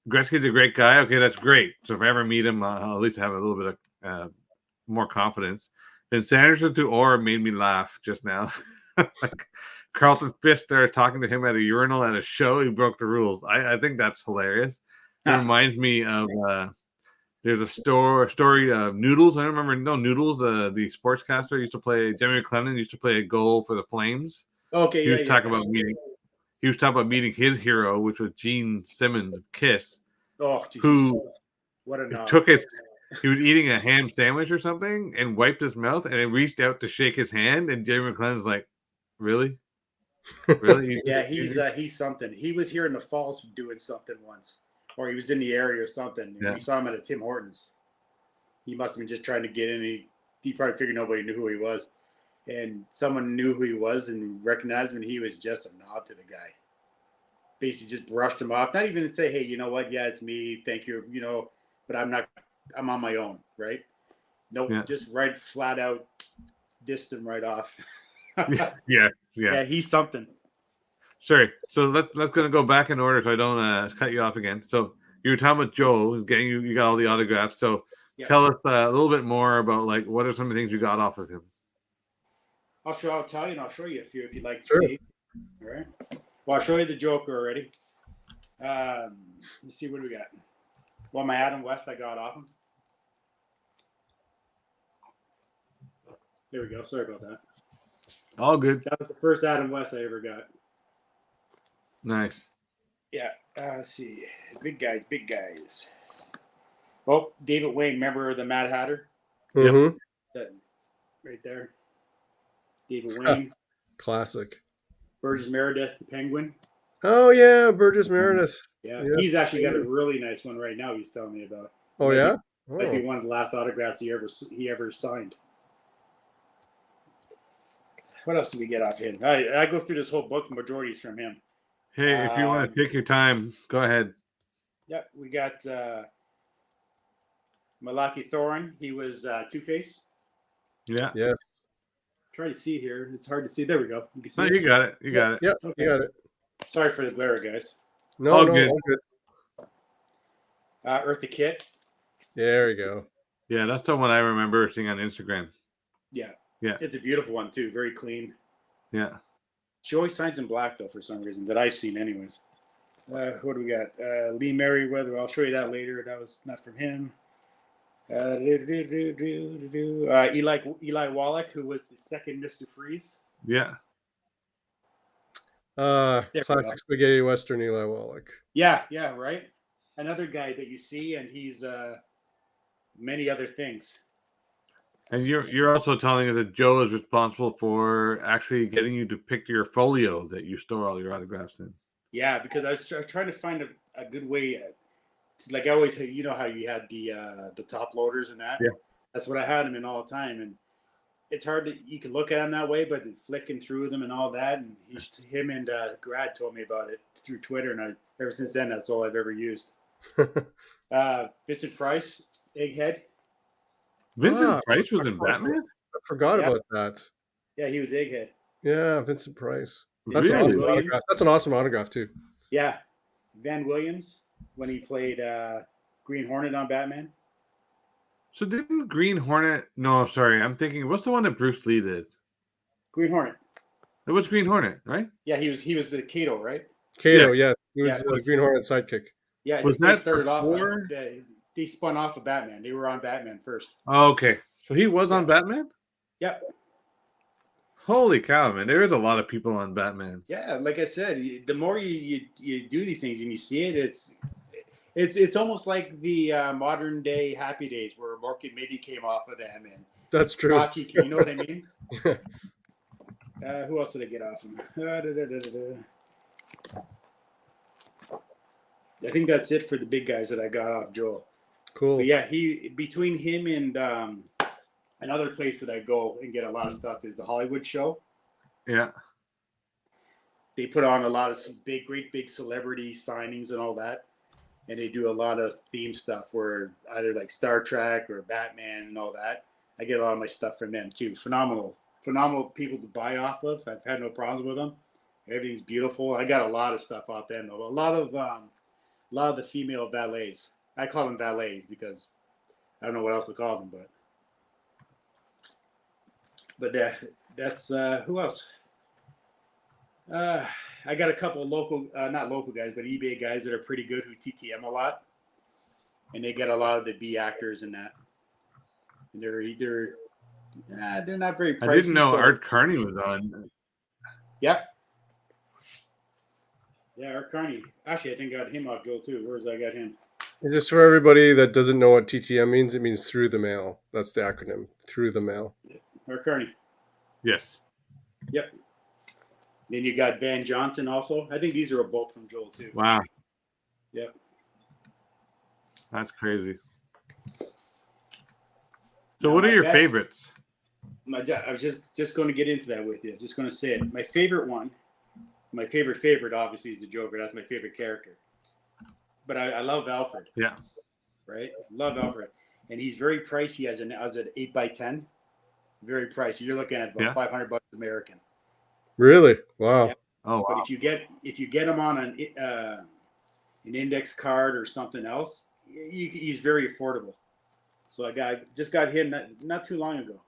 Gretzky's a great guy. Okay, that's great. So if I ever meet him, I'll at least have a little bit of more confidence. Then Sanderson to Orr made me laugh just now. Like Carlton Fisk started talking to him at a urinal at a show. He broke the rules. I think that's hilarious. It reminds me of there's a story of Noodles. I remember Noodles, the sportscaster used to play. Jimmy McLennan used to play a goal for the Flames. Okay, he was talking about meeting. He was talking about meeting his hero, which was Gene Simmons of Kiss, who what a took his. He was eating a ham sandwich or something and wiped his mouth and it reached out to shake his hand. And Jimmy McLennan's like, "Really, really?" Yeah, he's something. He was here in the Falls doing something once, or he was in the area or something. Yeah. We saw him at a Tim Hortons. He must have been just trying to get in. He probably figured nobody knew who he was. And someone knew who he was and recognized him, and he was just a nod to the guy. Basically just brushed him off. Not even to say, hey, you know what? Yeah, it's me. Thank you. You know, but I'm on my own, right? Nope, just right flat out dissed him right off. Yeah, he's something. Sorry. So let's gonna go back in order so I don't cut you off again. So you were talking about Joe getting you got all the autographs. So tell us a little bit more about like what are some of the things you got off of him. I'll tell you, and I'll show you a few if you'd like to see. All right. Well, I'll show you the Joker already. Let's see what do we got. Well, my Adam West I got off him. There we go. Sorry about that. All good. That was the first Adam West I ever got. Nice. Yeah. Let's see. Big guys. Oh, David Wayne. Remember the Mad Hatter? Mm-hmm. Right there. David Wayne. Classic. Burgess Meredith, the Penguin. Oh, yeah. Burgess Meredith. Yeah. Yes. He's actually got a really nice one right now he's telling me about. Oh, yeah? Might be one of the last autographs he ever signed. What else did we get off him? I go through this whole book. The majority is from him. Hey, if you want to take your time, go ahead. Yeah, we got Malaki Thorin. He was Two-Face. Yeah. Yeah. Try to see here. It's hard to see. There we go. You can see you got it. You got it. Yep, okay. You got it. Sorry for the glare, guys. All good. Eartha Kitt. There we go. Yeah, that's the one I remember seeing on Instagram. Yeah. Yeah. It's a beautiful one, too. Very clean. Yeah. She always signs in black, though, for some reason, that I've seen anyways. What do we got? Lee Merriweather. I'll show you that later. That was not from him. Eli Wallach, who was the second Mr. Freeze. Yeah. Classic spaghetti western Eli Wallach. Yeah, right. Another guy that you see, and he's many other things. And you're also telling us that Joe is responsible for actually getting you to pick your folio that you store all your autographs in. Yeah, because I was trying to find a good way. Like I always say, you know how you had the top loaders and that. Yeah. That's what I had them in all the time, and it's hard to you can look at them that way, but flicking through them and all that. And him and Grad told me about it through Twitter, and ever since then that's all I've ever used. Vincent Price, Egghead. Vincent Ah, Price was in Batman? I forgot Yeah, about that. yeah, he was Egghead. Yeah, Vincent Price. And That's an Van Really? awesome autograph. Williams. That's an awesome autograph too. Yeah, Van Williams when he played Green Hornet on Batman. So didn't Green Hornet? No, sorry, I'm thinking. What's the one that Bruce Lee did? Green Hornet. It was Green Hornet, right? Yeah, he was the Kato, right? Kato, yeah, he Yeah, was the Green Hornet sidekick. yeah. Was They that started off. before? They spun off of Batman. They were on Batman first. Oh, okay, so he was on Yeah. Batman. Yeah, Holy cow, man! There is a lot of people on Batman. yeah. Like I said, the more you do these things and you see it, it's almost like the modern day Happy Days where Mark and Mitty came off of them and That's true. Hachi, you know what I mean? Who else did I get off him? I think that's it for the big guys that I got off Joel. Cool. But yeah, between him and another place that I go and get a lot of stuff is the Hollywood Show. Yeah. They put on a lot of great big celebrity signings and all that, and they do a lot of theme stuff where either like Star Trek or Batman and all that. I get a lot of my stuff from them too. Phenomenal people to buy off of. I've had no problems with them. Everything's beautiful. I got a lot of stuff off them though. A lot of the female valets. I call them valets because I don't know what else to call them, but that's who else? I got a couple of local, not local guys, but eBay guys that are pretty good who TTM a lot, and they get a lot of the B actors in that. And they're either they're not very pricey. I didn't know Art Carney was on. Yeah. Yeah, Art Carney. Actually, I think I got him off Joel too. Where's I got him? And just for everybody that doesn't know what TTM means, it means through the mail. That's the acronym, through the mail. Art Carney. Yes. Yep. Then you got Van Johnson also. I think these are both from Joel too. Wow. Yep. That's crazy. So, what are your favorites? I was just going to get into that with you. Just going to say it. My favorite one, my favorite, obviously, is the Joker. That's my favorite character. But I love Alfred. Yeah. Right. Love Alfred, and he's very pricey as an 8x10. Very pricey. You're looking at about $500 American. Really? Wow. Yeah. Oh, wow. But if you get him on an index card or something else, he's very affordable. So I just got him not too long ago.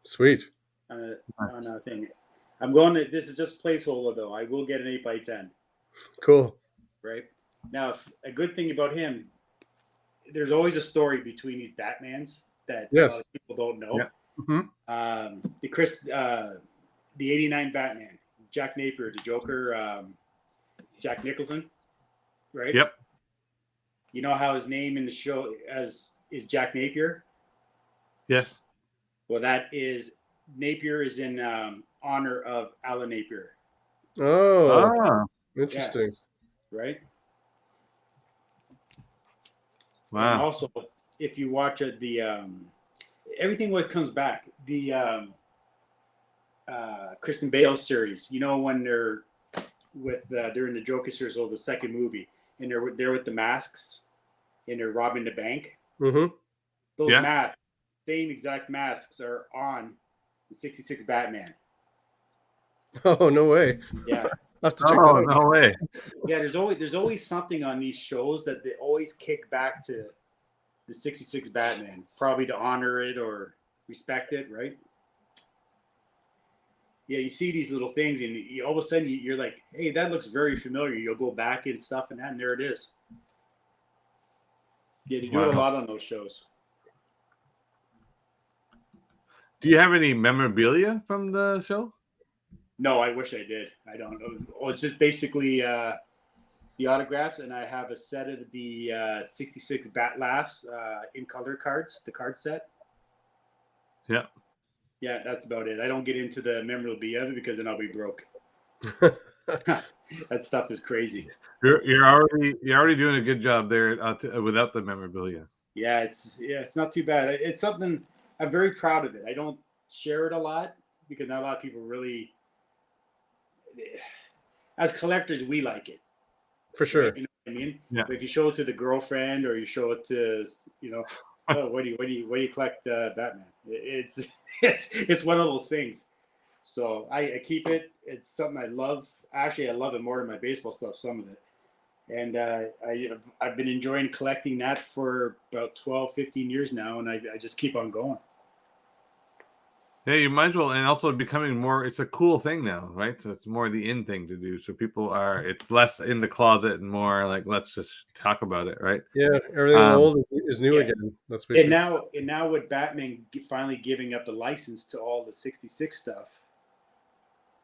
Sweet. On a thing. I'm going to. This is just placeholder though. I will get an 8x10. Cool. Right now, a good thing about him, there's always a story between these Batmans that a lot of people don't know. Yeah. Mm-hmm. The '89 Batman, Jack Napier, the Joker, Jack Nicholson, right? Yep. You know how his name in the show is Jack Napier? Yes. Well, Napier is in honor of Alan Napier. Oh, interesting. Yeah. Right? Wow. And also, if you watch it, everything what comes back, the Kristen Bale series, you know, when they're in the Joker series or the second movie, and they're with the masks, and they're robbing the bank. Mm-hmm. Those masks, same exact masks, are on the '66 Batman. Oh, no way. Yeah. I'll have to check that out. No way. Yeah, there's always something on these shows that they always kick back to the '66 Batman, probably to honor it or respect it, right? Yeah, you see these little things, and all of a sudden you're like, "Hey, that looks very familiar." You'll go back and stuff, and there it is. Yeah, they do it a lot on those shows. Do you have any memorabilia from the show? No, I wish I did. I don't know. Oh, it's just basically the autographs, and I have a set of the '66 Bat Laughs in color cards, the card set. Yeah. Yeah, that's about it. I don't get into the memorabilia because then I'll be broke. That stuff is crazy. You're already doing a good job there without the memorabilia. Yeah, it's not too bad. It's something I'm very proud of it. I don't share it a lot because not a lot of people really, as collectors, we like it, For right? sure. You know what I mean? Yeah. But if you show it to the girlfriend or you show it to, oh, what do you collect, Batman? It's one of those things. So I keep it. It's something I love. Actually, I love it more than my baseball stuff. Some of it. And I've been enjoying collecting that for about 12, 15 years now, and I just keep on going. Yeah, you might as well, and also becoming more. It's a cool thing now, right? So it's more the in thing to do. So people are. It's less in the closet and more like let's just talk about it, right? Yeah, everything Um, old is new Yeah, again. That's and basically now with Batman finally giving up the license to all the '66 stuff,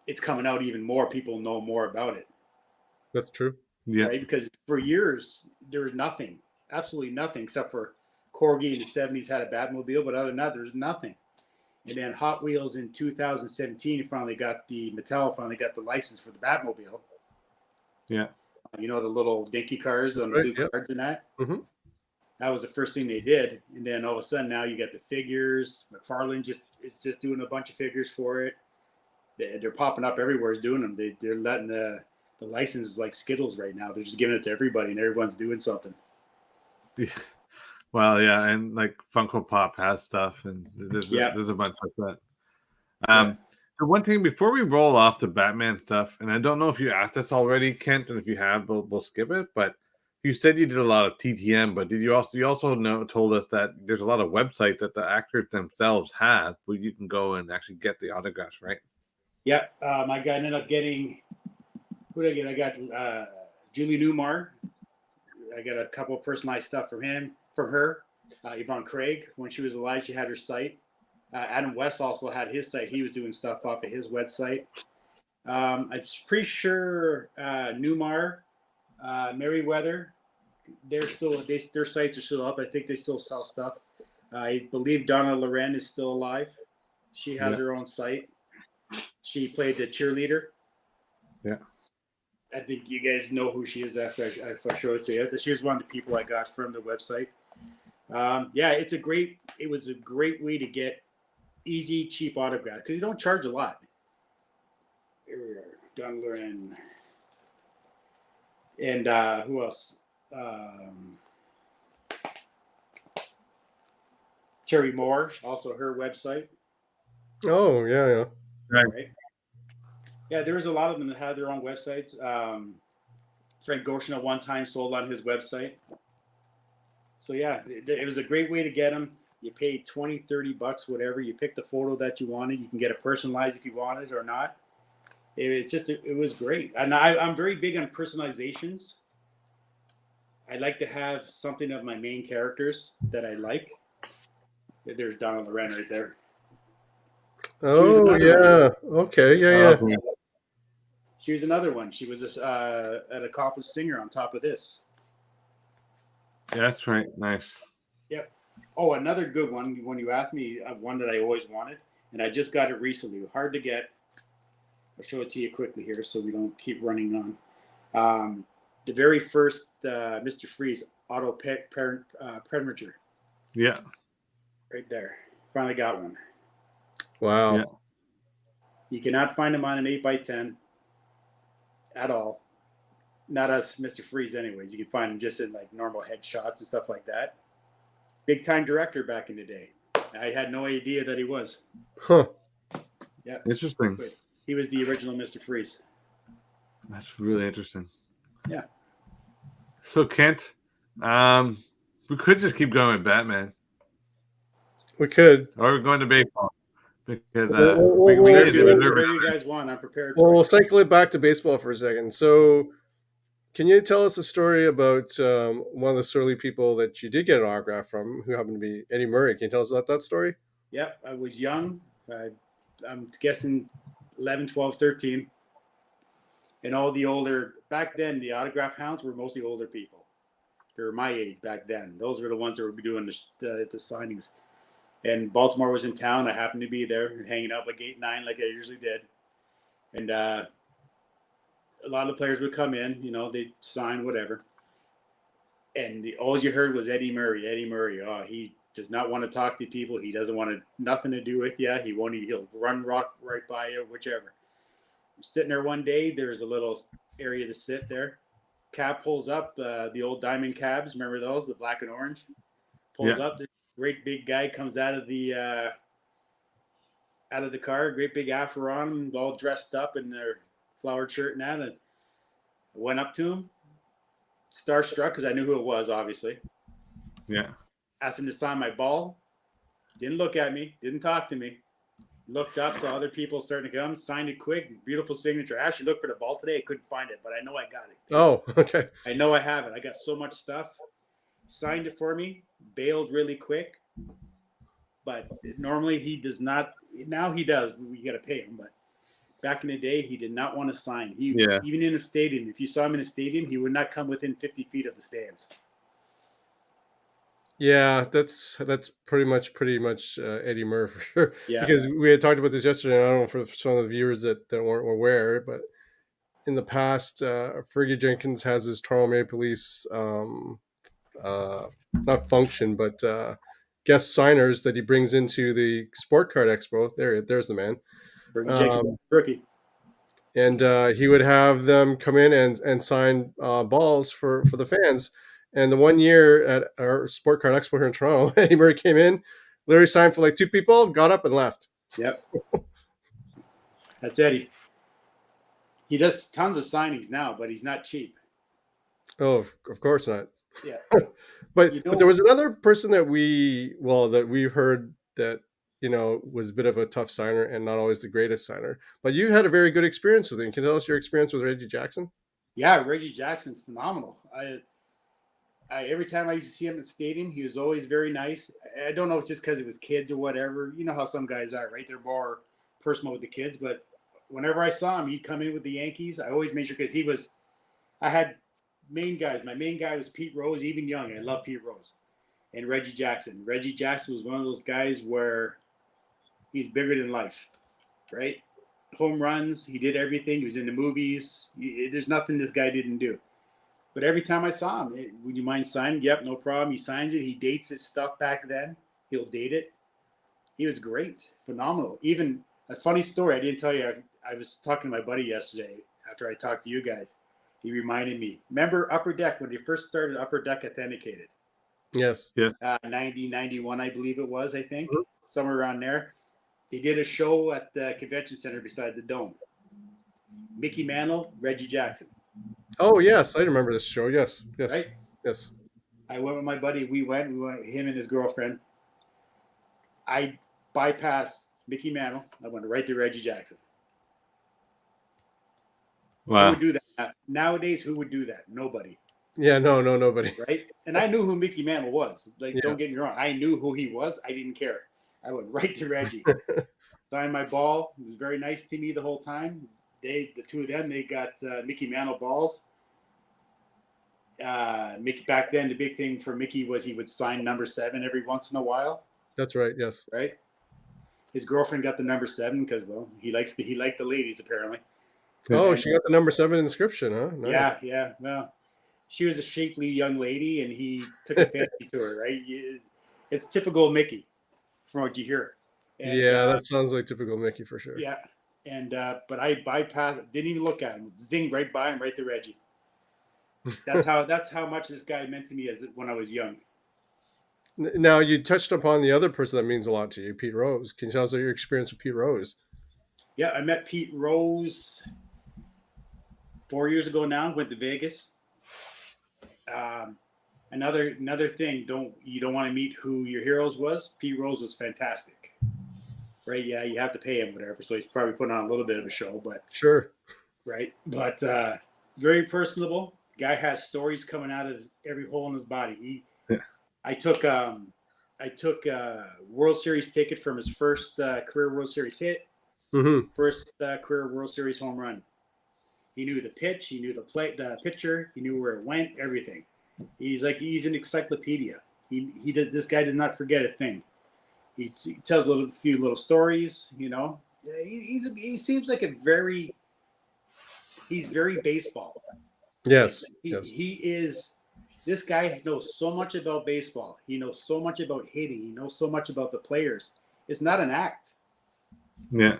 it's coming out even more. People know more about it, that's true. yeah, right? Because for years there was nothing, absolutely nothing, except for Corgi in the '70s had a Batmobile, but other than that, there's nothing. And then Hot Wheels in 2017 Mattel finally got the license for the Batmobile. yeah. You know, the little dinky cars That's on the right. blue Yep. cards and that. Hmm. That was the first thing they did. And then all of a sudden now you got the figures. McFarlane is just doing a bunch of figures for it. They're popping up everywhere. Is doing them. They're letting the licenses like Skittles right now. They're just giving it to everybody, and everyone's doing something. Yeah. Well, yeah, and like Funko Pop has stuff, and Yeah, there's a bunch like that. yeah, The one thing before we roll off the Batman stuff, and I don't know if you asked us already, Kent, and if you have, we'll skip it. But you said you did a lot of TTM, but did you also told us that there's a lot of websites that the actors themselves have where you can go and actually get the autographs, right? yeah. I ended up getting who did I get? I got Julie Newmar. I got a couple of personalized stuff from her. Yvonne Craig, when she was alive, she had her site. Adam West also had his site. He was doing stuff off of his website. I'm pretty sure Newmar, Merriweather, their sites are still up. I think they still sell stuff. I believe Donna Loren is still alive. She has Yeah. her own site. She played the cheerleader. Yeah. I think you guys know who she is after I show it to you. She was one of the people I got from the website. Yeah, it was a great way to get easy, cheap autographs because you don't charge a lot. Here we are, Don Loren. And who else? Terry Moore, also her website. Oh yeah, yeah. Right. Yeah, there was a lot of them that had their own websites. Frank Goshen at one time sold on his website. So yeah, it was a great way to get them. You paid $20, $30, whatever. You picked the photo that you wanted. You can get it personalized if you want it or not. It was great. And I'm very big on personalizations. I like to have something of my main characters that I like. There's Donna Loren right there. Oh yeah. Okay. Yeah. Yeah. She was another one. She was an accomplished singer on top of this. Yeah, that's right. Nice. Yep. Oh, another good one. When you asked me, one that I always wanted, and I just got it recently. Hard to get. I'll show it to you quickly here so we don't keep running on. The very first Mr. Freeze auto premature. Yeah. Right there. Finally got one. Wow. Yeah. You cannot find them on an 8x10 at all. Not as Mr. Freeze, anyways. You can find them just in like normal headshots and stuff like that. Big time director back in the day. I had no idea that he was. Huh. Yeah. Interesting. But he was the original Mr. Freeze. That's really interesting. Yeah. So Kent, we could just keep going with Batman. We could. Or we're going to baseball. Because whatever you guys want, I'm prepared for. Well, we'll cycle it back to baseball for a second. So, can you tell us a story about one of the Surly people that you did get an autograph from, who happened to be Eddie Murray? Can you tell us about that story? Yep, I was young. I'm guessing 11, 12, 13. And all the older, back then, the autograph hounds were mostly older people. They were my age back then. Those were the ones that were doing the signings. And Baltimore was in town. I happened to be there, hanging out like 8, 9, like I usually did. And a lot of players would come in, they'd sign whatever. And all you heard was Eddie Murray, Eddie Murray. Oh, he does not want to talk to people. He doesn't want nothing to do with you. He'll run rock right by you, whichever. I'm sitting there one day, there's a little area to sit there. Cab pulls up, the old diamond cabs. Remember those, the black and orange? Pulls up. This great big guy comes out of the car, great big afro on him, all dressed up in their flowered shirt and that. And I went up to him, starstruck because I knew who it was, obviously. Yeah. Asked him to sign my ball. Didn't look at me. Didn't talk to me. Looked up, saw other people starting to come. Signed it quick. Beautiful signature. I actually looked for the ball today. I couldn't find it, but I know I got it. Oh, okay. I know I have it. I got so much stuff. Signed it for me. Bailed really quick. But normally he does not. Now he does. We got to pay him. But back in the day, he did not want to sign. Even in a stadium, if you saw him in a stadium, he would not come within 50 feet of the stands. Yeah, that's pretty much Eddie Murray for sure. Yeah. Because we had talked about this yesterday. And I don't know for some of the viewers that weren't aware, but in the past, Fergie Jenkins has his Toronto Maple Leafs not function, but guest signers that he brings into the Sport Card Expo. There's the man. Fergie Jenkins, rookie. And he would have them come in and sign balls for the fans. And the one year at our Sport Card Expo here in Toronto, Eddie Murray came in, literally signed for like 2 people, got up and left. Yep. That's Eddie. He does tons of signings now, but he's not cheap. Oh, of course not. Yeah. but there was another person that we've heard that was a bit of a tough signer and not always the greatest signer. But you had a very good experience with him. Can you tell us your experience with Reggie Jackson? Yeah, Reggie Jackson, phenomenal. Every time I used to see him at the stadium, he was always very nice. I don't know if it's just because it was kids or whatever. You know how some guys are, right? They're more personal with the kids. But whenever I saw him, he'd come in with the Yankees. I always made sure because I had main guys. My main guy was Pete Rose, even young. I love Pete Rose. And Reggie Jackson. Reggie Jackson was one of those guys where he's bigger than life, right? Home runs, he did everything. He was in the movies. There's nothing this guy didn't do. But every time I saw him, would you mind signing? Yep, no problem. He signs it. He dates his stuff back then. He'll date it. He was great, phenomenal. Even a funny story I didn't tell you. I was talking to my buddy yesterday after I talked to you guys. He reminded me. Remember Upper Deck when they first started Upper Deck Authenticated? Yes. 90, 91, I believe it was, I think. Mm-hmm. Somewhere around there. They did a show at the convention center beside the Dome. Mickey Mantle, Reggie Jackson. Oh, yes. I remember this show. Yes. Right? Yes. I went with my buddy. We went, him and his girlfriend. I bypassed Mickey Mantle. I went right to Reggie Jackson. Wow. Who would do that? Nowadays, who would do that? Nobody. Yeah, nobody. Right? And I knew who Mickey Mantle was. Don't get me wrong. I knew who he was. I didn't care. I went right to Reggie. Signed my ball. He was very nice to me the whole time. The two of them, they got Mickey Mantle balls. Mickey back then, the big thing for Mickey was he would sign number 7 every once in a while. That's right. Yes. Right. His girlfriend got the number 7 because he liked the ladies apparently. Oh, and she got the number 7 inscription, huh? Nice. Yeah. Well, she was a shapely young lady, and he took a fancy to her. Right. It's typical Mickey, from what you hear. And, that sounds like typical Mickey for sure. Yeah. And but I bypassed, didn't even look at him, zinged right by him, right to Reggie. That's how much this guy meant to me when I was young. Now you touched upon the other person that means a lot to you, Pete Rose. Can you tell us your experience with Pete Rose? Yeah, I met Pete Rose 4 years ago now. Went to Vegas. Another thing, you don't want to meet who your heroes was. Pete Rose was fantastic. Right, yeah, you have to pay him, whatever. So he's probably putting on a little bit of a show, but sure, right. But very personable. Guy has stories coming out of every hole in his body. I took World Series ticket from his first career World Series hit, first career World Series home run. He knew the pitch, he knew the pitcher, he knew where it went, everything. He's an encyclopedia. This guy does not forget a thing. He tells a few little stories, you know. He seems like a very he's very baseball. Yes. He is. This guy knows so much about baseball. He knows so much about hitting. He knows so much about the players. It's not an act, Yeah.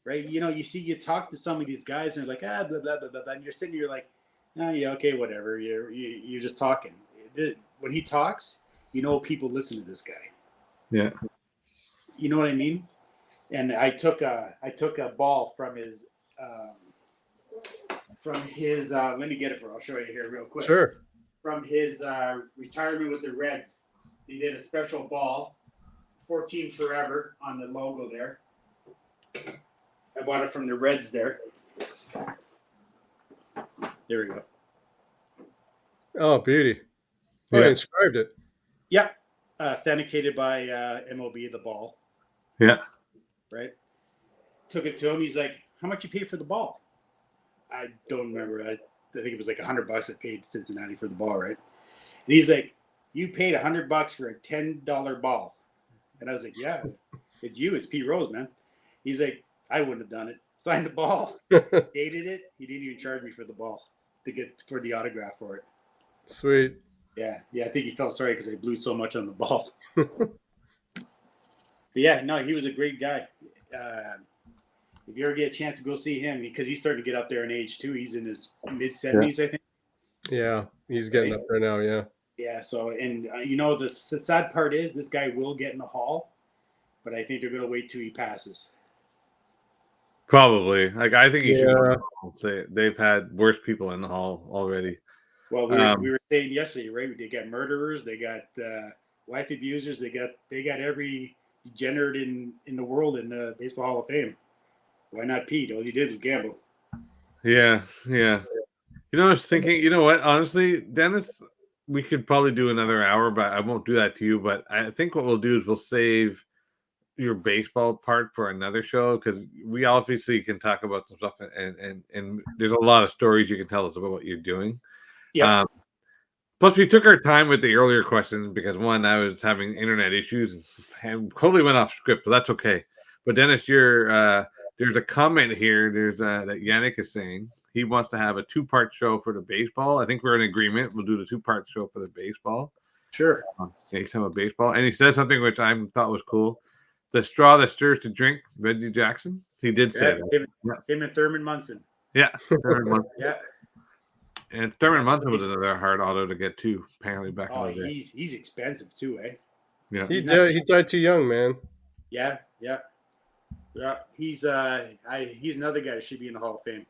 right? You talk to some of these guys and they're like, blah blah blah blah, blah, and you're sitting, you're like, oh, yeah, okay, whatever. You're just talking. When he talks, people listen to this guy. Yeah. You know what I mean? And I took a ball from his let me get it for. I'll show you here real quick. Sure. From his retirement with the Reds, he did a special ball, 14 Forever on the logo there. I bought it from the Reds there. There we go. Oh, beauty. Oh, Yeah. he inscribed it. Yeah, authenticated by MLB, the ball. Yeah. Right. Took it to him. He's like, "How much you pay for the ball?" I don't remember. I think it was like $100 I paid Cincinnati for the ball, right? And he's like, "You paid $100 for a $10 ball," and I was like, "Yeah, it's you. It's Pete Rose, man." He's like, "I wouldn't have done it. Signed the ball, dated it. He didn't even charge me for the ball for the autograph for it." Sweet. Yeah. I think he felt sorry because I blew so much on the ball. But yeah, no, he was a great guy. If you ever get a chance to go see him, because he's starting to get up there in age too. He's in his mid-70s, I think. Yeah, he's getting up there now. Yeah. Yeah. So, and the sad part is this guy will get in the Hall, but I think they're going to wait till he passes. Probably. Like, I think he should Yeah. go. They've had worse people in the Hall already. Well, we were saying yesterday, right? They got murderers, they got wife abusers, they got every degenerate in the world in the Baseball Hall of Fame. Why not Pete? All he did was gamble. Yeah. I was thinking, you know what? Honestly, Dennis, we could probably do another hour, but I won't do that to you. But I think what we'll do is we'll save your baseball part for another show, because we obviously can talk about some stuff, and there's a lot of stories you can tell us about what you're doing. Yeah. Plus, we took our time with the earlier questions because, one, I was having internet issues and totally went off script, but that's okay. But Dennis, there's a comment here. There's that Yannick is saying he wants to have a 2-part show for the baseball. I think we're in agreement. We'll do the 2-part show for the baseball. Sure. He's talking about baseball, and he said something which I thought was cool. The straw that stirs to drink, Reggie Jackson. He did say that. Him and Thurman Munson. Yeah. Thurman Munson. Yeah. And Thurman Munson was another hard auto to get too, apparently, back in the day. He's expensive too, eh? Yeah. He died too young, man. Yeah. He's another guy that should be in the Hall of Fame.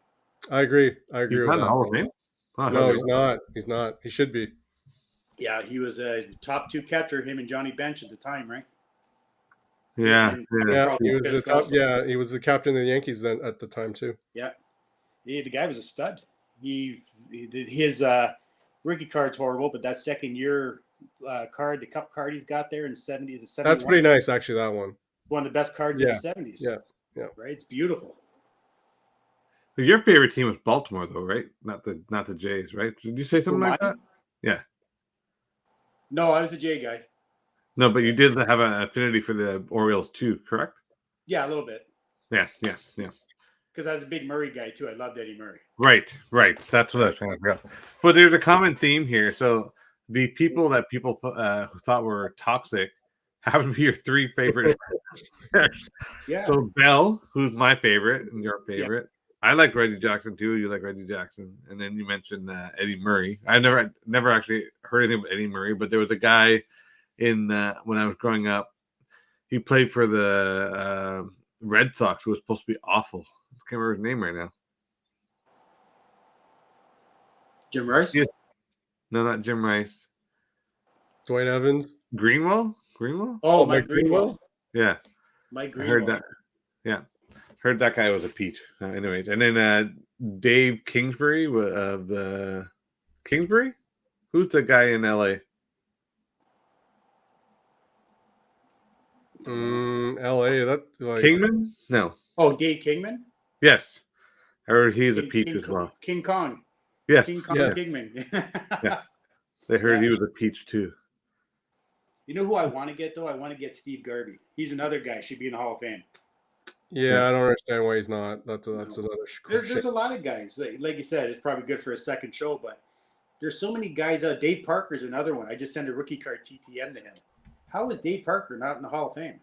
I agree. He's not in the Hall of Fame? Oh, no, he's not. He's not. He should be. Yeah, he was a top 2 catcher, him and Johnny Bench at the time, right? Yeah. He was the top. Yeah, he was the captain of the Yankees then at the time too. Yeah, the guy was a stud. He did his rookie card's horrible, but that second year card, the Cup card he's got there in the 70s, that's pretty nice, actually. That one of the best cards in the 70s. Yeah, right. It's beautiful. Your favorite team was Baltimore, though, right? Not the Jays, right? Did you say something like that? Yeah. No, I was a Jay guy. No, but you did have an affinity for the Orioles too, correct? Yeah, a little bit. Yeah. Because I was a big Murray guy too. I loved Eddie Murray. Right. That's what I was trying to figure out. But there's a common theme here. So the people that people thought were toxic happen to be your 3 favorite. Yeah. So Bell, who's my favorite and your favorite. Yeah. I like Reggie Jackson too. You like Reggie Jackson, and then you mentioned Eddie Murray. I never actually heard anything about Eddie Murray, but there was a guy in when I was growing up. He played for the Red Sox, who was supposed to be awful. I can't remember his name right now. Jim Rice? Yeah. No, not Jim Rice. Dwight Evans. Greenwell? Oh, Mike Greenwell. Yeah. Mike Greenwell. I heard that. Yeah. Heard that guy was a peach. Anyways, and then Dave Kingsbury of the Kingsbury? Who's the guy in LA? LA. That's like Kingman? No. Oh, Dave Kingman? Yes. I heard he's a peach as well. King Kong. Yes. King Kong Kingman. Yeah. They heard he was a peach too. You know who I want to get though? I want to get Steve Garvey. He's another guy. Should be in the Hall of Fame. Yeah, I don't understand why he's not. That's No. another There's shit. a lot of guys, like you said, it's probably good for a second show, but there's so many guys. Dave Parker's another one. I just sent a rookie card TTM to him. How is Dave Parker not in the Hall of Fame?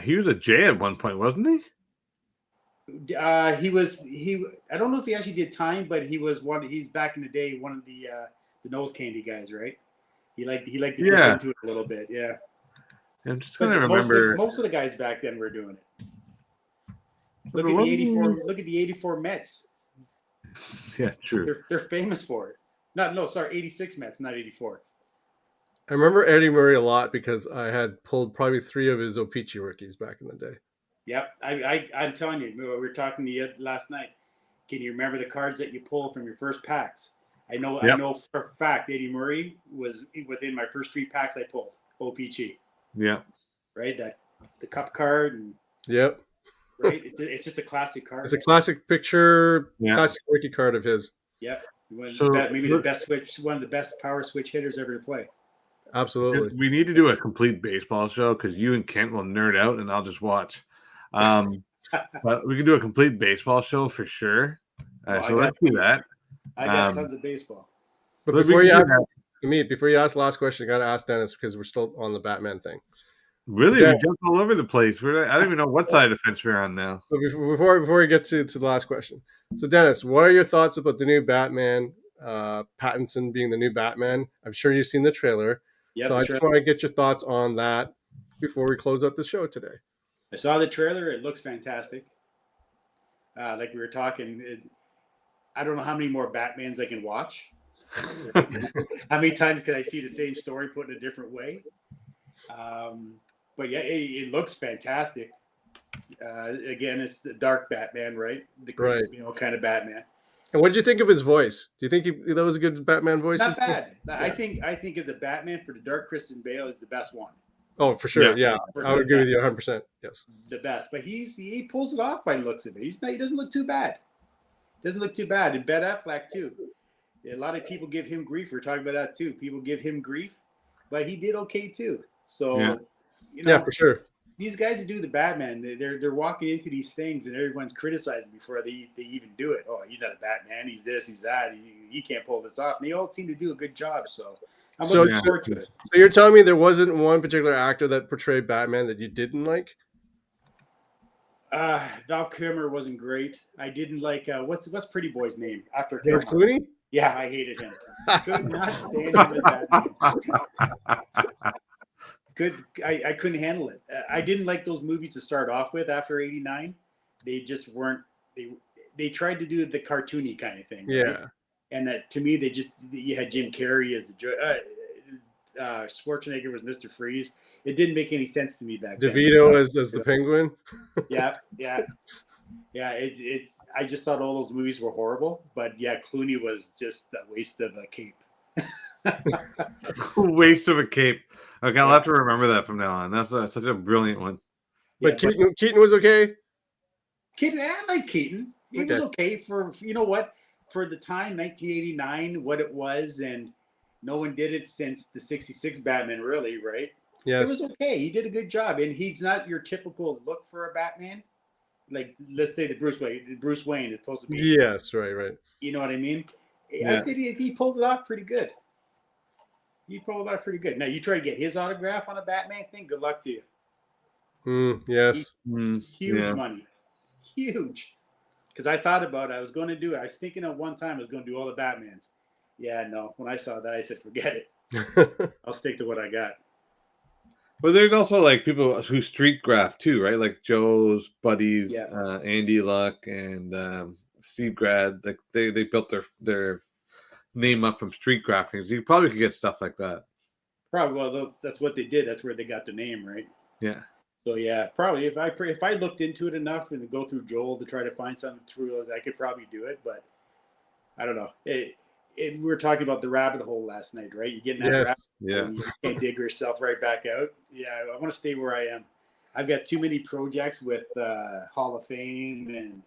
He was a J at one point, wasn't he? He was he. I don't know if he actually did time, but he was one. He's back in the day, one of the nose candy guys, right? He liked to dip Yeah. into it a little bit, yeah. I'm just But gonna remember. most of the guys back then were doing it. But Look it at the wasn't- '84. Look at the '84 Mets. Yeah, true. They're famous for it. No, sorry, '86 Mets, not '84. I remember Eddie Murray a lot because I had pulled probably 3 of his O-Pee-Chee rookies back in the day. Yep, I'm telling you, we were talking to you last night. Can you remember the cards that you pulled from your first packs? I Yep. know for a fact Eddie Murray was within my first 3 packs I pulled. OPG, Yeah. right? The cup card, and Yep. right, it's just a classic card. It's a classic picture, Yeah. classic rookie card of his. Yep, So maybe the best switch, one of the best power switch hitters ever to play. Absolutely. we need to do a complete baseball show because you and Kent will nerd out and I'll just watch. But we can do a complete baseball show for sure. So let's do that. I got tons of baseball. But But before we you can ask, do before you ask the last question, I got to ask Dennis because we're still on the Batman thing. Really, Yeah. we jumped all over the place. I don't even know what side of the fence we're on now. So before we get to the last question, so Dennis, what are your thoughts about the new Batman? Pattinson being the new Batman. I'm sure you've seen the trailer. Yep, So I just want to get your thoughts on that before we close out the show today. I saw the trailer. It looks fantastic. Like we were talking, I don't know how many more Batmans I can watch. How many times can I see the same story put in a different way? But yeah, it looks fantastic. Again, it's the dark Batman, right? The Right. kind of Batman. And what did you think of his voice? Do you think that was a good Batman voice? Not bad. Yeah. I think as a Batman for the dark, Christian Bale is the best one. Oh, for sure. Yeah, I would agree with you 100%. Yes, the best. But he pulls it off by the looks of it. He doesn't look too bad. Doesn't look too bad. And Ben Affleck too. A lot of people give him grief. We're talking about that too. People give him grief, but he did okay too. So, yeah, for sure. These guys who do the Batman, they're walking into these things and everyone's criticizing before they even do it. Oh, he's not a Batman. He's this. He's that. He can't pull this off. And they all seem to do a good job. So I'm looking forward to it. So you're telling me there wasn't one particular actor that portrayed Batman that you didn't like? Val Kilmer wasn't great. I didn't like what's Pretty Boy's name after George Clooney? Yeah, I hated him. Could not stand him as Batman. I couldn't handle it. I didn't like those movies to start off with after '89. They just weren't. They tried to do the cartoony kind of thing. Yeah. Right? And that to me, you had Jim Carrey as the Schwarzenegger was Mr. Freeze. It didn't make any sense to me back then. DeVito as the Penguin. Yeah. It's. I just thought all those movies were horrible. But yeah, Clooney was just a waste of a cape. Waste of a cape. Okay, I'll have to remember that from now on. That's such a brilliant one. But yeah, Keaton was okay. I like Keaton. He was okay for what, for the time, 1989, what it was, and no one did it since the '66 Batman, really, right? Yes. It was okay. He did a good job, and he's not your typical look for a Batman. Like, let's say the Bruce Wayne is supposed to be. Yes, right. You know what I mean? Yeah. I think he pulled it off pretty good. Now, you try to get his autograph on a Batman thing, good luck to you. Yes. Huge money. Huge. Because I thought about it. I was going to do it. I was thinking at one time I was going to do all the Batmans. Yeah, no. When I saw that, I said, forget it. I'll stick to what I got. But there's also like people who street graph too, right? Like Joe's buddies, Andy Luck and Steve Grad. Like they built their name up from street graphing. So you probably could get stuff like that. Probably. Well, that's what they did. That's where they got the name, right? Yeah. So yeah, probably if I looked into it enough and go through Joel to try to find something through, I could probably do it. But I don't know. We were talking about the rabbit hole last night, right? You get in that rabbit hole, and you just can't dig yourself right back out. Yeah, I want to stay where I am. I've got too many projects with Hall of Fame and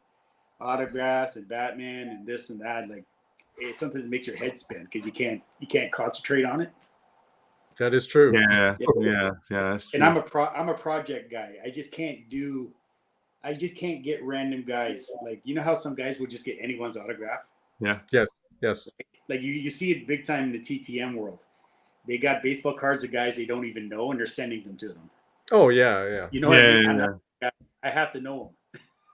autographs and Batman and this and that. Like, it sometimes makes your head spin because you can't concentrate on it. That is true. Yeah. That's true. And I'm a project guy. I just can't do. I just can't get random guys. Like, you know how some guys will just get anyone's autograph? Yeah. Yes. Yes. Like you see it big time in the TTM world. They got baseball cards of guys they don't even know, and they're sending them to them. Oh yeah. Yeah. You know what I Yeah. mean? Yeah. I'm Yeah. not. I have to know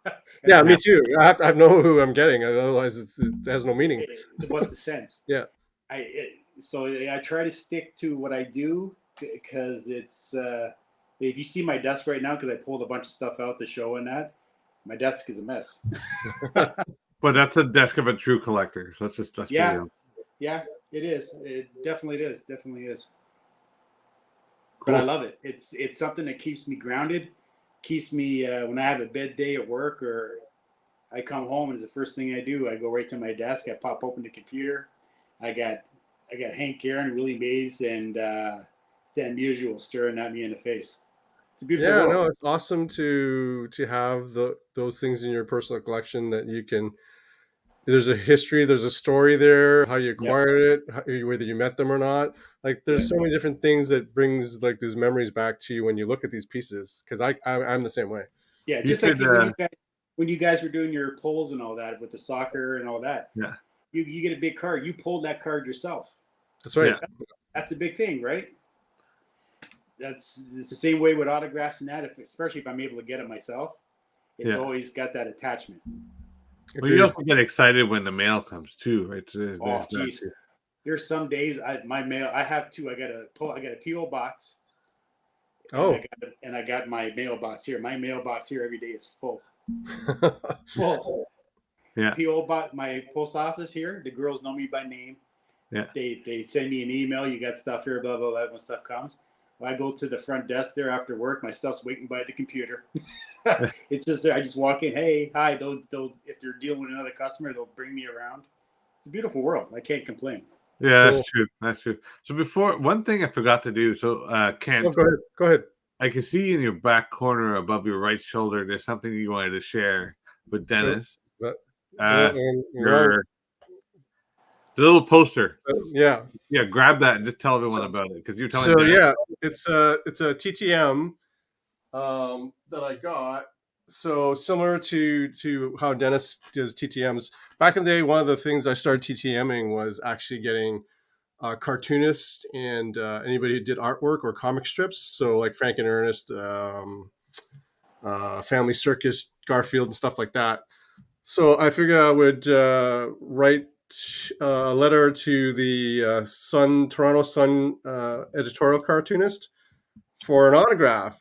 them. And Yeah. I Me have too. I know who I'm getting. Otherwise, it has no meaning. what's the sense? Yeah. So I try to stick to what I do because it's if you see my desk right now, because I pulled a bunch of stuff out to show in that, my desk is a mess. But that's a desk of a true collector. So let's be Yeah, real. yeah, it is. It definitely is. Definitely is. But I Cool. love it. It's something that keeps me grounded, keeps me when I have a bad day at work or I come home and it's the first thing I do. I go right to my desk. I pop open the computer. I got I got Hank Aaron, Willie Mays, and Sam Musial staring at me in the face. It's a beautiful Yeah. world. No, it's awesome to have those things in your personal collection that you can. There's a history, there's a story there, how you Yep. acquired it, whether you met them or not. Like, Yeah. there's so many different things that brings like these memories back to you when you look at these pieces. Because I'm the same way. Yeah. You Just like could. when you guys were doing your polls and all that with the soccer and all that, Yeah. you get a big card. You pulled that card yourself. That's right. Yeah. That's a big thing, right? It's the same way with autographs and that. Especially if I'm able to get it myself, it's Yeah. always got that attachment. Well, you Agreed. also get excited when the mail comes too, right? There's Oh, that geez. too. There's some days my mail. I have two. I got a PO box, and Oh. I got my mailbox here. My mailbox here every day is full. Full. Yeah. PO box. My post office here. The girls know me by name. Yeah. They send me an email. You got stuff here. Blah blah blah. When stuff comes, when I go to the front desk there after work, my stuff's waiting by the computer. It's just there. I just walk in. Hey, hi. They'll if they're dealing with another customer, they'll bring me around. It's a beautiful world. I can't complain. Yeah, Cool. that's true. That's true. So before one thing I forgot to do. So Oh, Kent, go ahead. Go ahead. I can see in your back corner above your right shoulder, there's something you wanted to share with Oh, Dennis. that- Uh, wrong. your the little poster. Yeah. Yeah, grab that and just tell everyone So, about it because you're telling so Dennis. yeah, it's a TTM that I got. So similar to how Dennis does TTMs. Back in the day, one of the things I started TTMing was actually getting cartoonists and anybody who did artwork or comic strips. So like Frank and Ernest, Family Circus, Garfield, and stuff like that. So I figured I would write a letter to the Toronto Sun editorial cartoonist for an autograph.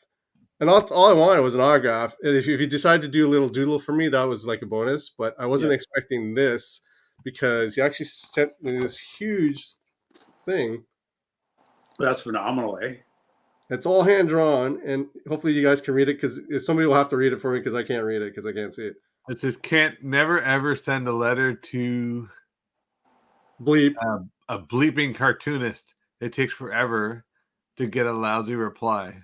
And all I wanted was an autograph. And if you decide to do a little doodle for me, that was like a bonus. But I wasn't Yeah, expecting this because he actually sent me this huge thing. that's phenomenal, eh? It's all hand drawn, and hopefully you guys can read it because somebody will have to read it for me because I can't read it because I can't see it. It says can't never ever send a letter to Bleep. a bleeping cartoonist. It takes forever to get a lousy reply.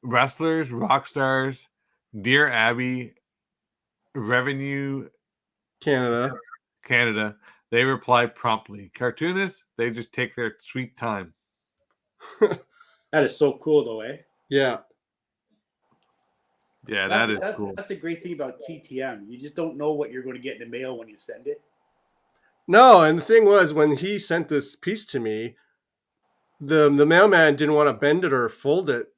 Wrestlers, rock stars, Dear Abby, Revenue Canada. Canada, they reply promptly. Cartoonists, they just take their sweet time. That is so cool, though, eh? Yeah. Yeah, that is That's cool. that's a great thing about TTM. You just don't know what you're going to get in the mail when you send it. No, and the thing was, when he sent this piece to me, the mailman didn't want to bend it or fold it,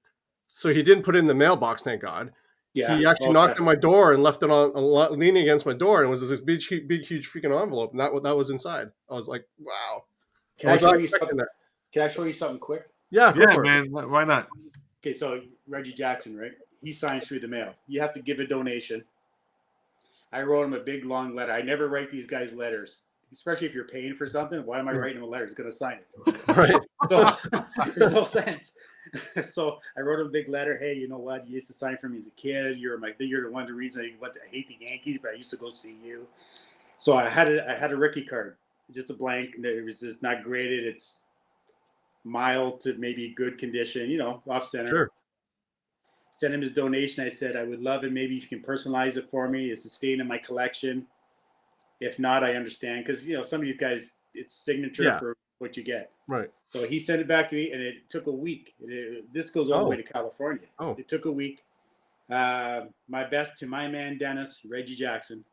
so he didn't put it in the mailbox. Thank God. Yeah. He actually Okay. knocked on my door and left it on leaning against my door, and it was this big, huge freaking envelope, and that was inside. I was like, wow. Can I I was show not you expecting something? that. Can I show you something quick? Yeah, go Yeah, for it. man. Why not? Okay, so Reggie Jackson, right? He signs through the mail. You have to give a donation. I wrote him a big long letter. I never write these guys letters, especially if you're paying for something. Why am I writing him a letter? He's going to sign it. Right. So there's no sense. So I wrote him a big letter. Hey, you know what? You used to sign for me as a kid. You're the one of the reasons I hate the Yankees, but I used to go see you. So I had a rookie card, just a blank. It was just not graded. It's mild to maybe good condition, off center. Sure. Sent him his donation. I said, I would love it. Maybe if you can personalize it for me. It's staying in my collection. If not, I understand. Because, some of you guys, it's signature for what you get. Right. So he sent it back to me, and it took a week. This goes all the way to California. Oh. It took a week. My best to my man Dennis, Reggie Jackson.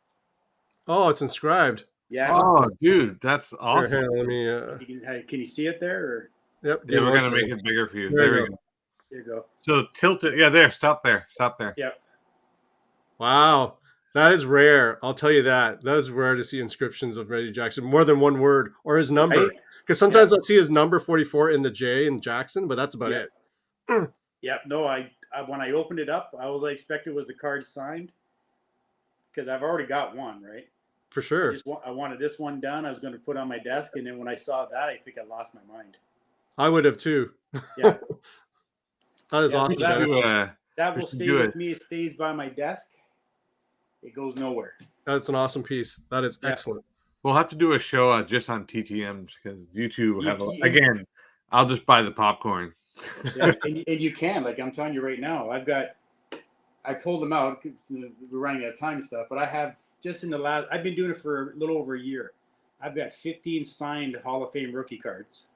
Oh, it's inscribed. Yeah. Oh, dude, that's Here, awesome. here, let me. Can you see it there? Or Yep. Yeah, Give me we're one gonna make second. it bigger for you. There There you we go. go. there you go. So tilt it. Yeah, there. Stop there. Stop there. Yep. Wow, that is rare. I'll tell you that. That is rare to see inscriptions of Reggie Jackson, more than one word or his number. Right? Because sometimes I'll see his number 44 in the J in Jackson, but that's about Yeah. it. Yeah. No, I when I opened it up, all I expected was the card signed because I've already got one, right? For sure. I wanted this one done. I was going to put on my desk, and then when I saw that, I think I lost my mind. I would have too. Yeah. That is Yeah, awesome, so that- Dennis. That We will should stay do with it. me. It stays by my desk. It goes nowhere. That's an awesome piece. That is Yeah. excellent. We'll have to do a show just on TTMs because you two have You- I'll just buy the popcorn. Yeah, and you can. Like I'm telling you right now, I pulled them out. We're running out of time and stuff, but I have just in the last. I've been doing it for a little over a year. I've got 15 signed Hall of Fame rookie cards,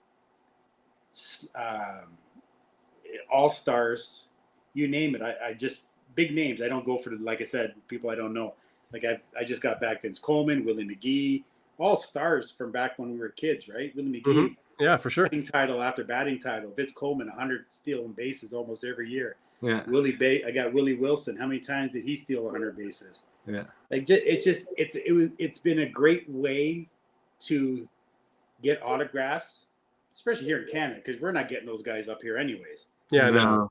all stars, you name it. I just big names. I don't go for the, like I said, people I don't know. Like I just got back Vince Coleman, Willie McGee, all stars from back when we were kids, right? Willie McGee, Yeah, for sure. batting title after batting title. Vince Coleman, 100 stealing bases almost every year. Yeah. I got Willie Wilson. How many times did he steal 100 bases? Yeah. Like it's been a great way to get autographs, especially here in Canada, because we're not getting those guys up here anyways. Yeah, No.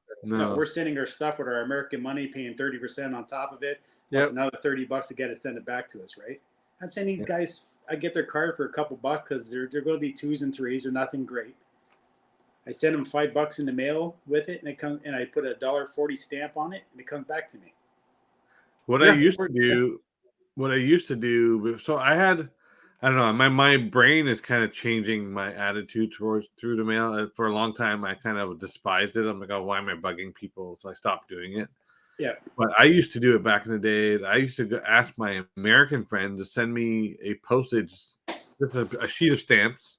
We're sending our stuff with our American money, paying 30% on top of it, plus Yep. another $30 to get it send it back to us, right? I'm saying these guys, I get their card for a couple bucks because they're going to be 2s and 3s or nothing great. I send them $5 in the mail with it, and it comes, and I put a $1.40 stamp on it, and it comes back to me. What I used to do, so I don't know, my brain is kind of changing my attitude towards through the mail. For a long time, I kind of despised it. I'm like, oh, why am I bugging people? So I stopped doing it. Yeah. But I used to do it back in the day. I used to ask my American friend to send me a postage, just a sheet of stamps,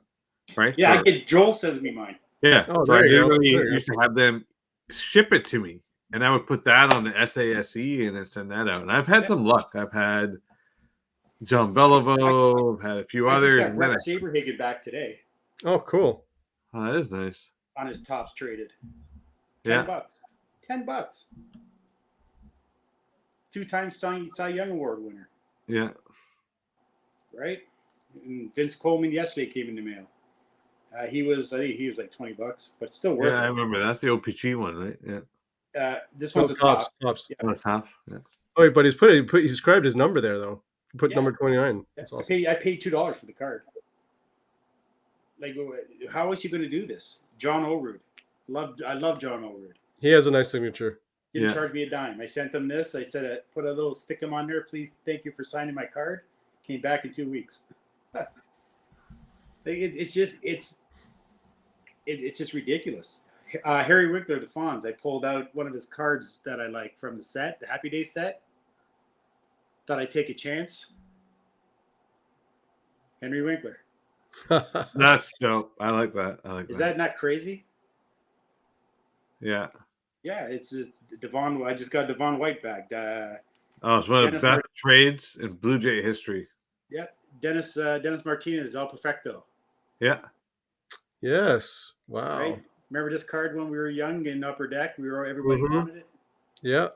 right? Yeah, Joel sends me mine. Yeah. Oh, So I there you go. literally There you used to have them ship it to me. And I would put that on the SASE and then send that out. And I've had some luck. I've had John Beliveau, had a few I just others. got Brett Saberhagen back today Oh, cool. Oh, that is nice. on his tops traded. Yeah. $10. $10. 2-time Cy Young Award winner. Yeah. Right? And Vince Coleman yesterday came in the mail. I think he was like $20, but still worth Yeah, I it. remember. That's the OPG one, right? Yeah. This one's a top. Tops. Yeah. Oh, it's half. Yeah. Oh, wait, but he described his number there though. He put Yeah. number 29. That's I awesome. paid $2 for the card. Like, how is he going to do this? John Orude. I love John Orude. He has a nice signature. Didn't Yeah. charge me a dime. I sent him this. I said, put a little stick him on there. Please, thank you for signing my card. Came back in 2 weeks. It's just ridiculous. Harry Winkler, the Fonz. I pulled out one of his cards that I like from the set, the Happy Days set. Thought I'd take a chance. Henry Winkler. That's dope. I like that. Is that not crazy? Yeah. Yeah, it's Devon. I just got Devon White back. Oh, it's one of the Dennis best trades in Blue Jay history. Yeah, Dennis Martinez, El Perfecto. Yeah. Yes. Wow. Right? Remember this card when we were young in Upper Deck? Everybody wanted it. Yeah.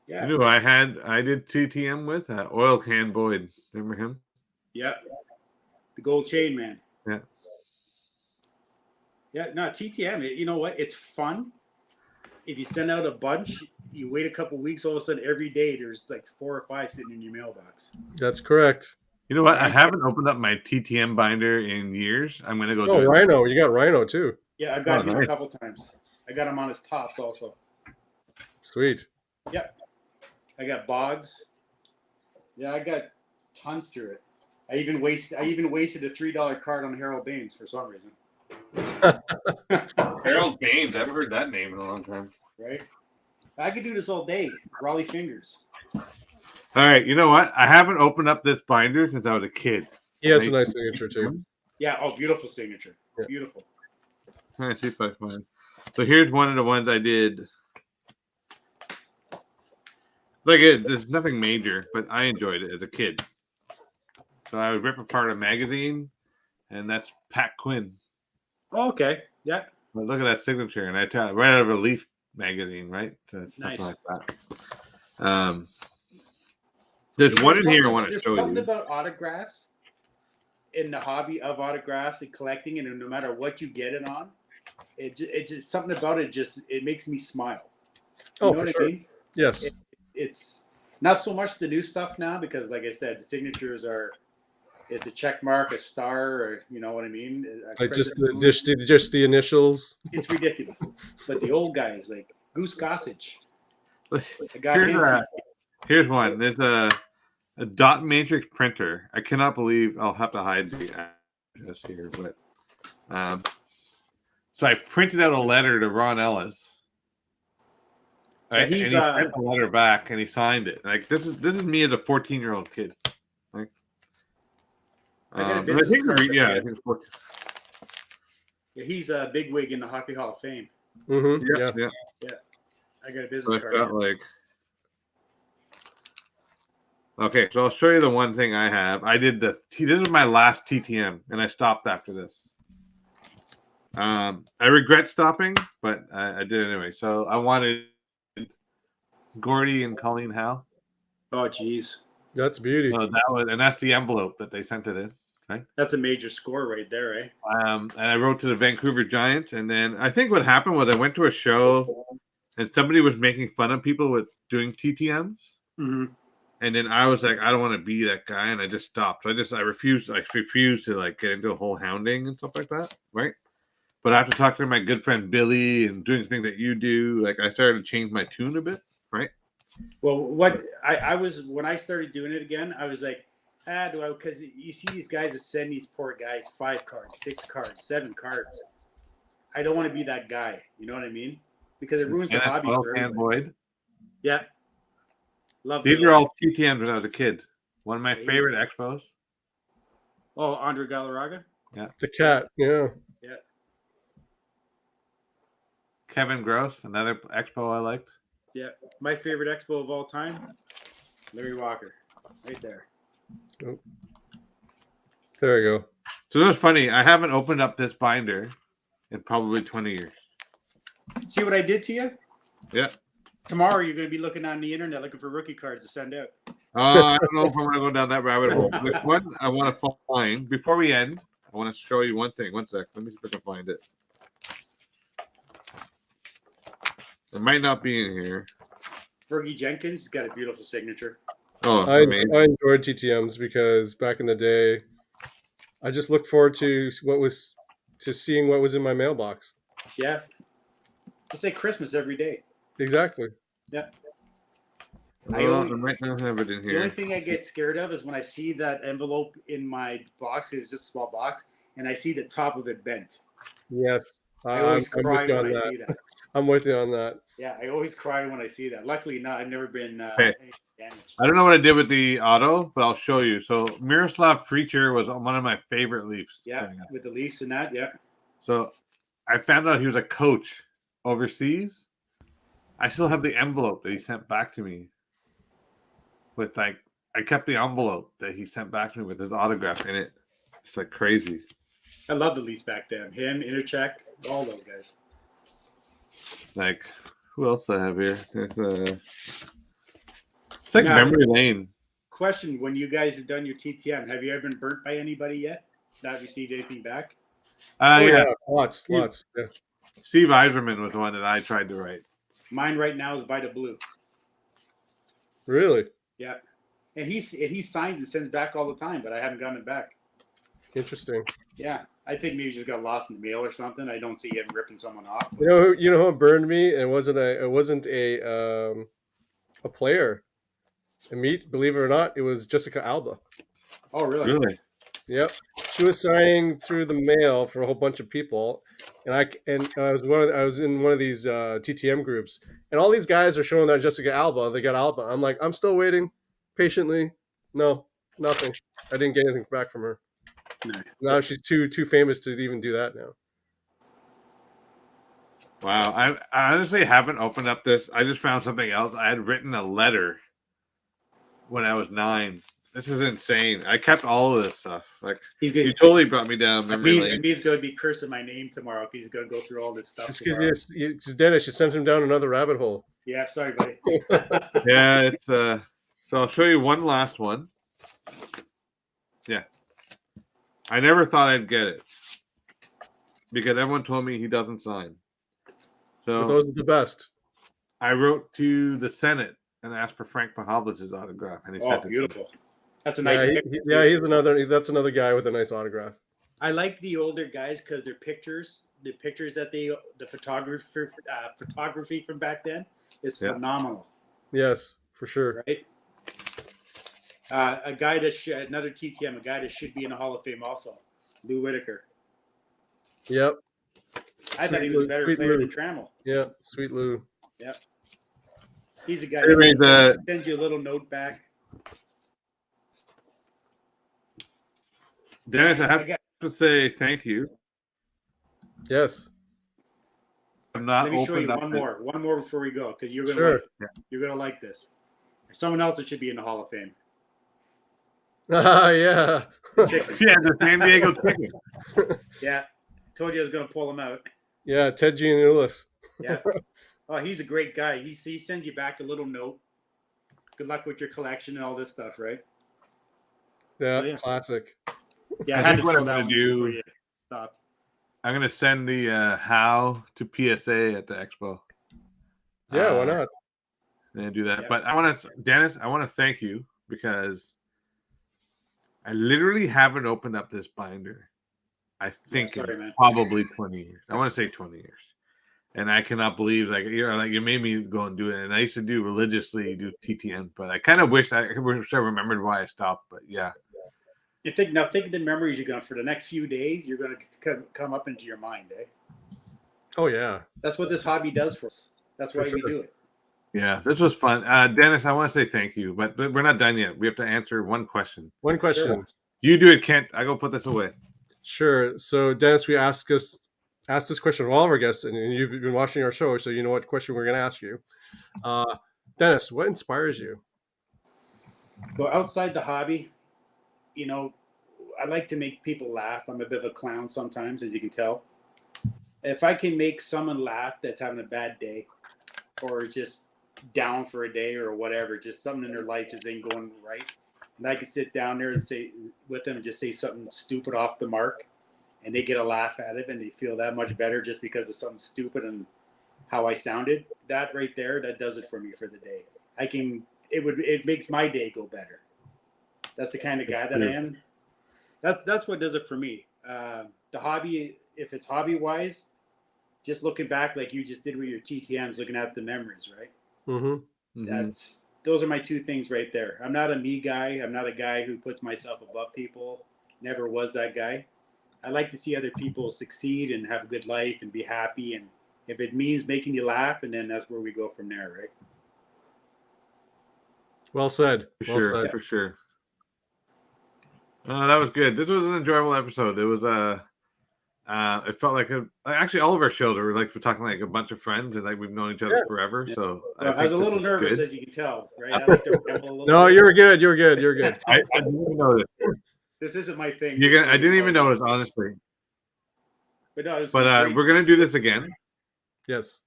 Yeah. You know, I did TTM with Oil Can Boyd. Remember him? Yeah. The gold chain man. Yeah. Yeah. No, TTM. You know what? It's fun. If you send out a bunch, you wait a couple weeks. All of a sudden, every day there's like 4 or 5 sitting in your mailbox. That's correct. You know what? I haven't opened up my TTM binder in years. I'm gonna go do it. Rhino. You got Rhino too. Yeah, I've got him nice. a couple times. I got him on his tops also. Sweet. Yep. I got Boggs. Yeah, I got tons through it. I even wasted a $3 card on Harold Baines for some reason. Harold Baines. I haven't heard that name in a long time. Right? I could do this all day. Raleigh fingers. All right. You know what? I haven't opened up this binder since I was a kid. He has a nice signature too. Yeah. Oh, beautiful signature. Yeah. Beautiful. Trying to see if I can find. So here's one of the ones I did. Like there's nothing major, but I enjoyed it as a kid. So I would rip apart a magazine, and that's Pat Quinn. Oh, okay. Yeah. But look at that signature, and I tell right out of a Leaf magazine, right? Something Nice. like that. There's one in here I want to There's show something you. about autographs in the hobby of autographs and collecting, and no matter what you get it on, it just something about it it makes me smile. You know for what sure. I mean? Yes. It's not so much the new stuff now because, like I said, the signatures it's a check mark, a star, or you know what I mean. Like just the initials. It's ridiculous. But the old guys like Goose Gossage, I got Here's him. here's one. There's a dot matrix printer. I cannot believe I'll have to hide the address here, but so I printed out a letter to Ron Ellis. Right? Yeah, and he sent the letter back and he signed it. Like this is me as a 14-year-old kid. Like I think I think 14. Yeah, he's a bigwig in the Hockey Hall of Fame. Mm-hmm. Yeah. I got a business card. Okay, so I'll show you the one thing I have. I did this is my last TTM, and I stopped after this. I regret stopping, but I did anyway. So I wanted Gordy and Colleen Howe. Oh, geez. That's beauty. So that's the envelope that they sent it in. Right? That's a major score right there, eh? And I wrote to the Vancouver Giants, and then I think what happened was I went to a show, and somebody was making fun of people with doing TTMs. Mm-hmm. And then I was like, I don't want to be that guy, and I just stopped. I refused to like get into the whole hounding and stuff like that, right? But after talking to my good friend Billy and doing the thing that you do, like I started to change my tune a bit, right? Well, what I was when I started doing it again, I was like, because you see these guys that send these poor guys 5 cards, 6 cards, 7 cards. I don't want to be that guy. You know what I mean? Because it ruins the hobby for everybody. Boyd. Yeah. These are all TTMs when I was a kid. One of my favorite expos. Oh, Andre Galarraga? Yeah. The cat, yeah. Yeah. Kevin Gross, another expo I liked. Yeah. My favorite expo of all time, Larry Walker. Right there. Oh. There we go. So it was funny. I haven't opened up this binder in probably 20 years. See what I did to you? Yeah. Tomorrow you're going to be looking on the internet looking for rookie cards to send out. I don't know if I'm going to go down that rabbit hole. This one I want to find. Before we end, I want to show you one thing. One sec. Let me see if I can find it. It might not be in here. Fergie Jenkins has got a beautiful signature. Oh, I enjoyed TTMs because back in the day, I just looked forward to seeing what was in my mailbox. Yeah. It's like Christmas every day. Exactly. Yeah. I might not have it in here. The only thing I get scared of is when I see that envelope in my box, it's just a small box, and I see the top of it bent. Yes. I always cry when I see that. I'm with you on that. Yeah, I always cry when I see that. Luckily, no, I've never been Okay. damaged. I don't know what I did with the auto, but I'll show you. So Miroslav Freacher was one of my favorite Leafs. Yeah, with the Leafs and that, yeah. So I found out he was a coach overseas. I still have the envelope that he sent back to me with I kept the envelope that he sent back to me with his autograph in it. It's like crazy. I love the Leafs back then. Him, Intercheck, all those guys. Like, who else do I have here? It's like memory lane. Question: when you guys have done your TTM, have you ever been burnt by anybody yet? Not received anything back? Yeah, lots. Yeah. Steve Eiserman was the one that I tried to write. Mine right now is Vita Blue. Really? Yeah, and he signs and sends back all the time, but I haven't gotten it back. Interesting. Yeah, I think maybe he just got lost in the mail or something. I don't see him ripping someone off. You know who burned me? It wasn't a player. Believe it or not, it was Jessica Alba. Oh, really? Really? Yep. She was signing through the mail for a whole bunch of people, and I was in one of these TTM groups, and all these guys are showing that Jessica Alba. They got Alba. I'm like, I'm still waiting patiently. No, nothing. I didn't get anything back from her. Nice. Now she's too famous to even do that now. Wow. I honestly haven't opened up this. I just found something else. I had written a letter when I was 9. This is insane. I kept all of this stuff. Like, He's good. you totally brought me down memory lane. He's going to be cursing my name tomorrow because he's going to go through all this stuff. Just because Dennis, you sent him down another rabbit hole. Yeah, sorry, buddy. Yeah, it's so I'll show you one last one. Yeah. I never thought I'd get it because everyone told me he doesn't sign. So But those are the best. I wrote to the Senate and asked for Frank Fahavlich's autograph, and he sent it. Beautiful. That's a nice. He's another. That's another guy with a nice autograph. I like the older guys because the pictures that the photography from back then is phenomenal. Yes, for sure. Right. A guy that another TTM, a guy that should be in the Hall of Fame also, Lou Whitaker. Yep. I thought he was a better player than Trammell. Yeah, sweet Lou. Yep. He's a guy that sends you a little note back. Dennis, I have to say thank you. Yes. Let me show you one more before we go, because you're gonna like this. There's someone else that should be in the Hall of Fame. Yeah. The San Diego Chicken. Yeah, told you I was gonna pull him out. Yeah, Ted Giannoulis. Yeah. Oh, he's a great guy. He sends you back a little note. Good luck with your collection and all this stuff, right? Yeah, classic. Yeah, I had to throw that one before you stopped. I'm gonna send the how to PSA at the expo. Yeah, why not? I'm gonna do that. Yeah. But I want to, Dennis, I want to thank you because I literally haven't opened up this binder. I think in probably 20 years. I want to say 20 years. And I cannot believe you made me go and do it. And I used to do TTN, but I kind of wish I remembered why I stopped. But yeah. Think of the memories you're going for the next few days. You're going to come up into your mind, eh? Oh yeah. That's what this hobby does for us. That's why we do it. Yeah, this was fun. Dennis, I want to say thank you, but we're not done yet. We have to answer one question. One question. Sure. You do it, Kent. I go put this away. Sure. So Dennis, we ask this question of all of our guests, and you've been watching our show, so you know what question we're going to ask you. Dennis, what inspires you? Well, outside the hobby, I like to make people laugh. I'm a bit of a clown sometimes, as you can tell. If I can make someone laugh that's having a bad day or just down for a day or whatever, just something in their life just ain't going right, and I can sit down there and say with them and just say something stupid off the mark, and they get a laugh at it and they feel that much better just because of something stupid and how I sounded. That right there, that does it for me for the day. It makes my day go better. That's the kind of guy that I am. That's what does it for me. The hobby, if it's hobby wise, just looking back like you just did with your TTMs, looking at the memories, right? Mm-hmm. Those are my two things right there. I'm not a me guy. I'm not a guy who puts myself above people. Never was that guy. I like to see other people succeed and have a good life and be happy. And if it means making you laugh, and then that's where we go from there, right? Well said. For sure. That was good. This was an enjoyable episode. It was it felt like actually all of our shows are like we're talking like a bunch of friends and like we've known each other forever. Yeah. So well, I was a little nervous, as you can tell, right? I like to ramble a little No, bit. You're good. I didn't even notice. This isn't my thing. I didn't even notice, honestly. But no, we're gonna do this again. Yes.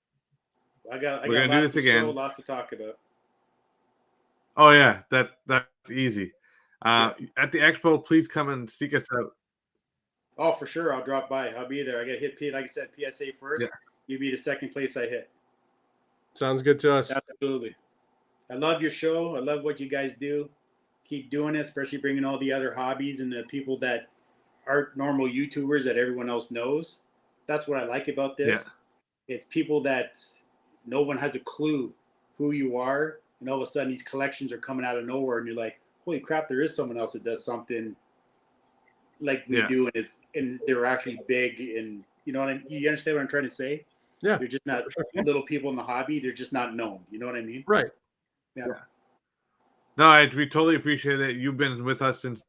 We're gonna do this again. Lots to talk about. Oh yeah, that's easy. At the expo, please come and seek us out. Oh, for sure. I'll drop by. I'll be there. I got to hit, like I said, PSA first. Yeah. You'll be the second place I hit. Sounds good to us. Absolutely. I love your show. I love what you guys do. Keep doing it, especially bringing all the other hobbies and the people that aren't normal YouTubers that everyone else knows. That's what I like about this. Yeah. It's people that no one has a clue who you are. And all of a sudden, these collections are coming out of nowhere. And you're like, holy crap, there is someone else that does something like we do, and they're actually big, and you understand what I'm trying to say? Yeah, they're just not little people in the hobby. They're just not known. You know what I mean? Right. Yeah. No, we totally appreciate it. You've been with us since.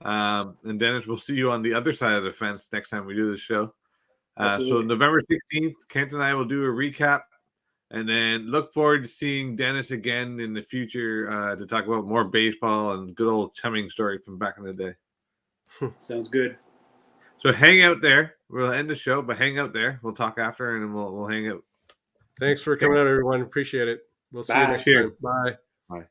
And Dennis, we'll see you on the other side of the fence next time we do this show. So November 16th, Kent and I will do a recap And then look forward to seeing Dennis again in the future to talk about more baseball and good old chumming story from back in the day. Sounds good. So hang out there. We'll end the show, but hang out there. We'll talk after, and we'll hang out. Thanks for coming out, everyone. Appreciate it. We'll see you Bye. next Cheers. time. Bye. Bye.